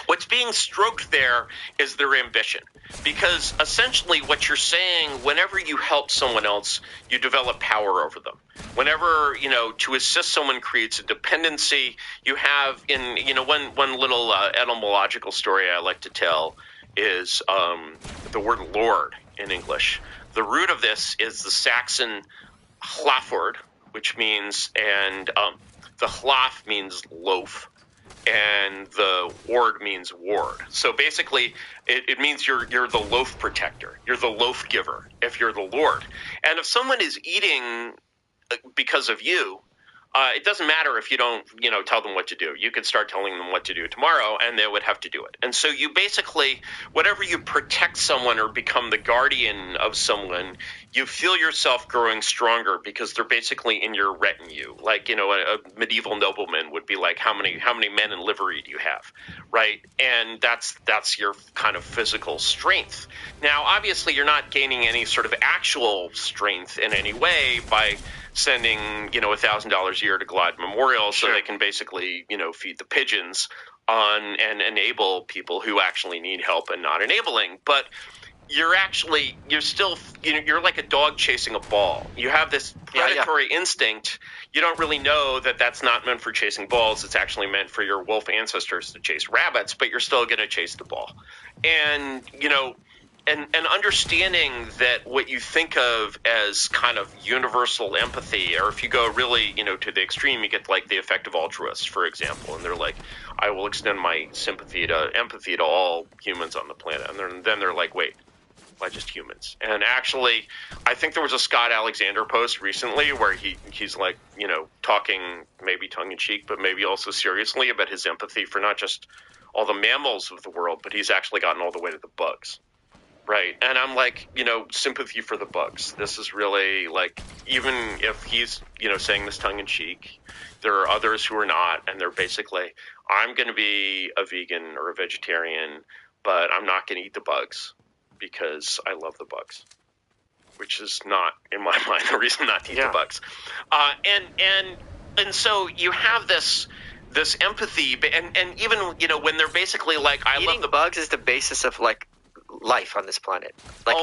what's being stroked there is their ambition. Because essentially what you're saying, whenever you help someone else, you develop power over them. Whenever, to assist someone creates a dependency, you have one little etymological story I like to tell is the word lord in English. The root of this is the Saxon hlaford, which means, and the hlaf means loaf, and the ward means ward. So basically, it means you're the loaf protector. You're the loaf giver if you're the lord. And if someone is eating because of you, it doesn't matter if you don't, tell them what to do. You can start telling them what to do tomorrow, and they would have to do it. And so you basically, whatever you protect someone or become the guardian of someone, you feel yourself growing stronger because they're basically in your retinue. Like, a medieval nobleman would be like, how many men in livery do you have, right? And that's your kind of physical strength. Now, obviously, you're not gaining any sort of actual strength in any way by sending, $1,000 a year to Glide Memorial so they can basically, feed the pigeons and enable people who actually need help and not enabling. But you're still, you're like a dog chasing a ball. You have this predatory instinct. You don't really know that that's not meant for chasing balls. It's actually meant for your wolf ancestors to chase rabbits, but you're still going to chase the ball. And, and understanding that what you think of as kind of universal empathy, or if you go really, to the extreme, you get like the effective altruists, for example, and they're like, I will extend my empathy to all humans on the planet. And then they're like, wait, why just humans? And actually, I think there was a Scott Alexander post recently where he's like, talking maybe tongue in cheek, but maybe also seriously about his empathy for not just all the mammals of the world, but he's actually gotten all the way to the bugs. Right. And I'm like, sympathy for the bugs. This is really like, even if he's, saying this tongue in cheek, there are others who are not. And they're basically, I'm going to be a vegan or a vegetarian, but I'm not going to eat the bugs because I love the bugs, which is not, in my mind, the reason not to eat the bugs. And so you have this empathy, and even, when they're basically like, I love the bugs is the basis of like life on this planet. Like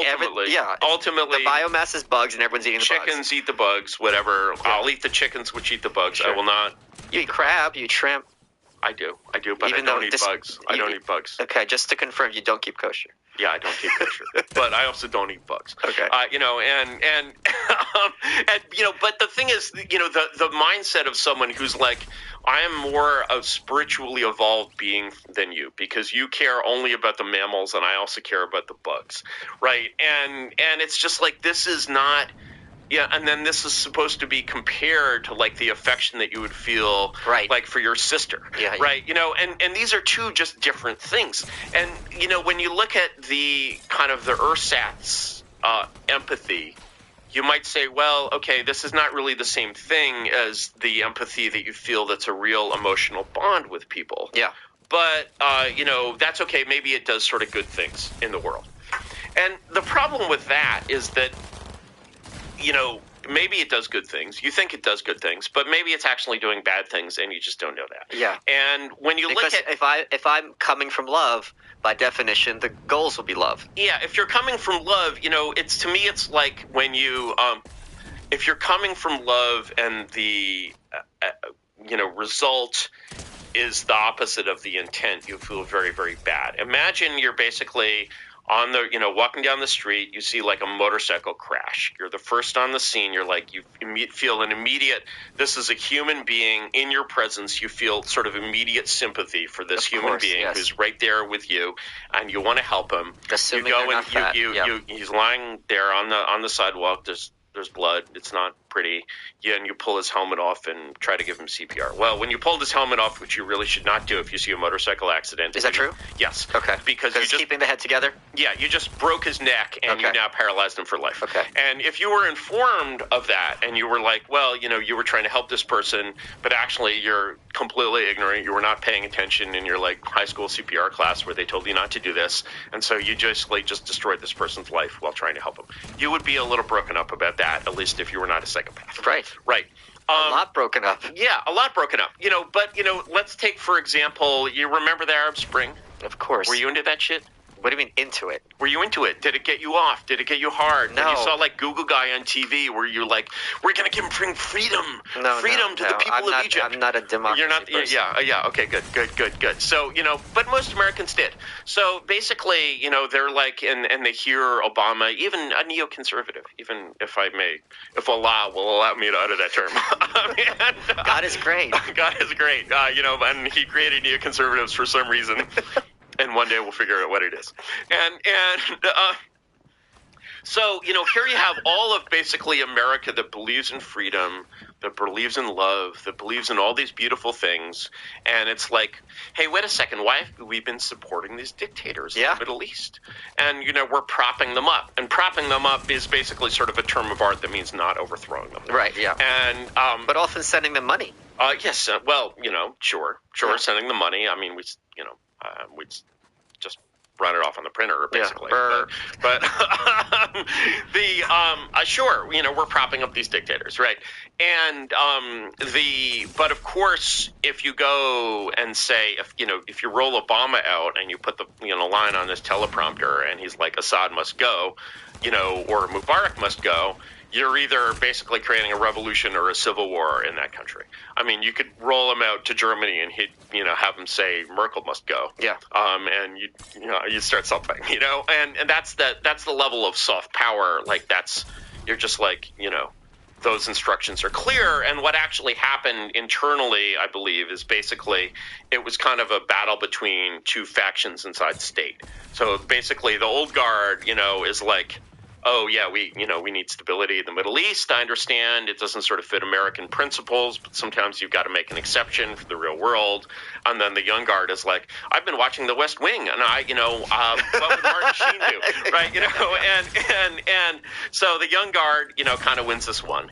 ultimately, the biomass is bugs, and everyone's eating the bugs. Chickens eat the bugs, whatever. Yeah. I'll eat the chickens which eat the bugs. Sure. I will not. You eat crab, you eat shrimp. I do, but I don't eat bugs. I don't eat bugs. Okay, just to confirm, you don't keep kosher. Yeah, I don't keep kosher, but I also don't eat bugs. Okay. And but the thing is, the mindset of someone who's like, I am more a spiritually evolved being than you because you care only about the mammals and I also care about the bugs, right? And it's just like, this is not. Yeah, and then this is supposed to be compared to like the affection that you would feel like for your sister, right? And these are two just different things. And when you look at the kind of the ersatz empathy, you might say, well, okay, this is not really the same thing as the empathy that you feel that's a real emotional bond with people. Yeah. But that's okay. Maybe it does sort of good things in the world. And the problem with that is that maybe it does good things. You think it does good things, but maybe it's actually doing bad things, and you just don't know that. Yeah. And when you look at if I'm coming from love, by definition, the goals will be love. Yeah. If you're coming from love, it's to me, it's like when you, if you're coming from love and the, result is the opposite of the intent, you feel very, very bad. Imagine you're basically on the, walking down the street, you see like a motorcycle crash. You're the first on the scene. You're like, you feel an immediate, this is a human being in your presence. You feel sort of immediate sympathy for this human being who's right there with you, and you want to help him. Assuming you go they're not fat. he's lying there on the sidewalk. There's blood. It's not pretty. Yeah, and you pull his helmet off and try to give him CPR. Well, when you pulled his helmet off, which you really should not do if you see a motorcycle accident. Is that true? Yes. Okay. Because you just keeping the head together? Yeah, you just broke his neck and you now paralyzed him for life. Okay. And if you were informed of that and you were like, well, you were trying to help this person, but actually you're completely ignorant, you were not paying attention in your like high school CPR class where they told you not to do this, and so you just destroyed this person's life while trying to help him. You would be a little broken up about that, at least if you were not a psychopath. Right. Right. A lot broken up. Yeah, a lot broken up. But let's take, for example, you remember the Arab Spring? Of course. Were you into that shit? What do you mean into it? Were you into it? Did it get you off? Did it get you hard? No. When you saw like Google guy on TV where you're like, we're going to bring freedom to the people of Egypt. I'm not a democracy You're not. person. Yeah. Okay, good. So, but most Americans did. So basically, they're like, and they hear Obama, even a neoconservative, even if Allah will allow me to utter that term. God is great. God is great. And he created neoconservatives for some reason. And one day we'll figure out what it is. So, here you have all of basically America that believes in freedom, that believes in love, that believes in all these beautiful things. And it's like, hey, wait a second, why have we been supporting these dictators in the Middle East? And, we're propping them up. And propping them up is basically sort of a term of art that means not overthrowing them. Right, yeah. And but often sending them money. Yes, sure, sending them money. I mean, we just run it off on the printer, basically. Yeah. But sure, we're propping up these dictators, right? And but of course, if you go and say, if you roll Obama out and you put the line on this teleprompter and he's like, Assad must go, or Mubarak must go, you're either basically creating a revolution or a civil war in that country. I mean, you could roll him out to Germany and he'd, have him say Merkel must go. Yeah. And you start something, and that's the level of soft power. Like you're just like, those instructions are clear. And what actually happened internally, I believe, is basically it was kind of a battle between two factions inside the state. So basically the old guard, is like, oh, yeah, we need stability in the Middle East. I understand it doesn't sort of fit American principles, but sometimes you've got to make an exception for the real world. And then the young guard is like, I've been watching The West Wing, and what would Martin Sheen do? Right, and so the young guard, kind of wins this one.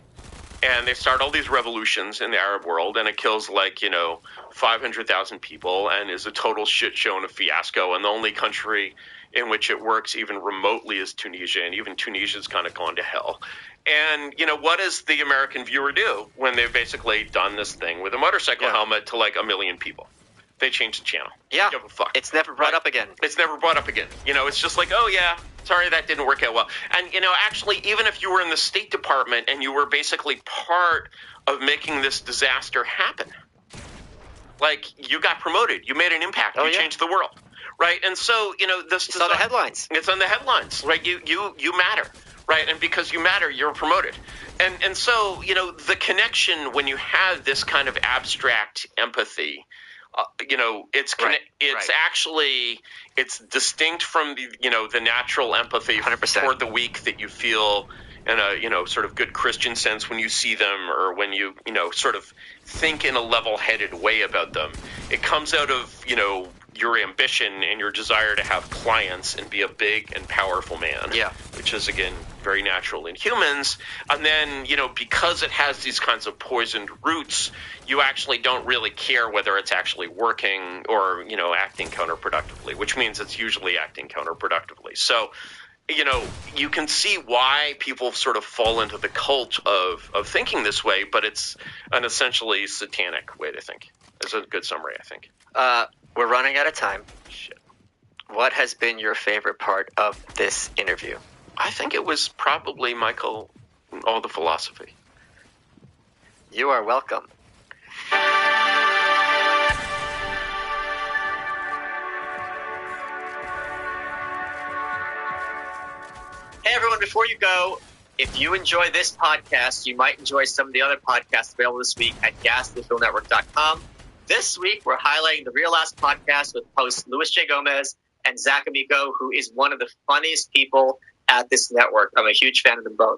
And they start all these revolutions in the Arab world, and it kills 500,000 people and is a total shit show and a fiasco. And the only country in which it works even remotely is Tunisia, and even Tunisia's kind of gone to hell. And, what does the American viewer do when they've basically done this thing with a motorcycle helmet to 1 million people? They change the channel. Yeah. Give a fuck. It's never brought up again. It's never brought up again. It's just like, oh, yeah, sorry, that didn't work out well. And, actually, even if you were in the State Department and you were basically part of making this disaster happen, you got promoted. You made an impact. You changed the world. Right. And so, this it's on the headlines. It's on the headlines. Right. You matter. Right. And because you matter, you're promoted. And so, the connection when you have this kind of abstract empathy, actually it's distinct from the natural empathy 100%. toward the weak that you feel in a sort of good Christian sense when you see them, or when you sort of think in a level-headed way about them. It comes out of your ambition and your desire to have clients and be a big and powerful man. Yeah. Which is, again, very natural in humans. And then, because it has these kinds of poisoned roots, you actually don't really care whether it's actually working or, acting counterproductively, which means it's usually acting counterproductively. So, you can see why people sort of fall into the cult of thinking this way, but it's an essentially satanic way to think. It's a good summary, I think. We're running out of time. Shit. What has been your favorite part of this interview? I think it was probably, Michael, all the philosophy. You are welcome. before you go, if you enjoy this podcast, you might enjoy some of the other podcasts available this week at gasthefuelnetwork.com. This week, we're highlighting the Real Last podcast with hosts Luis J. Gomez and Zach Amico, who is one of the funniest people at this network. I'm a huge fan of them both.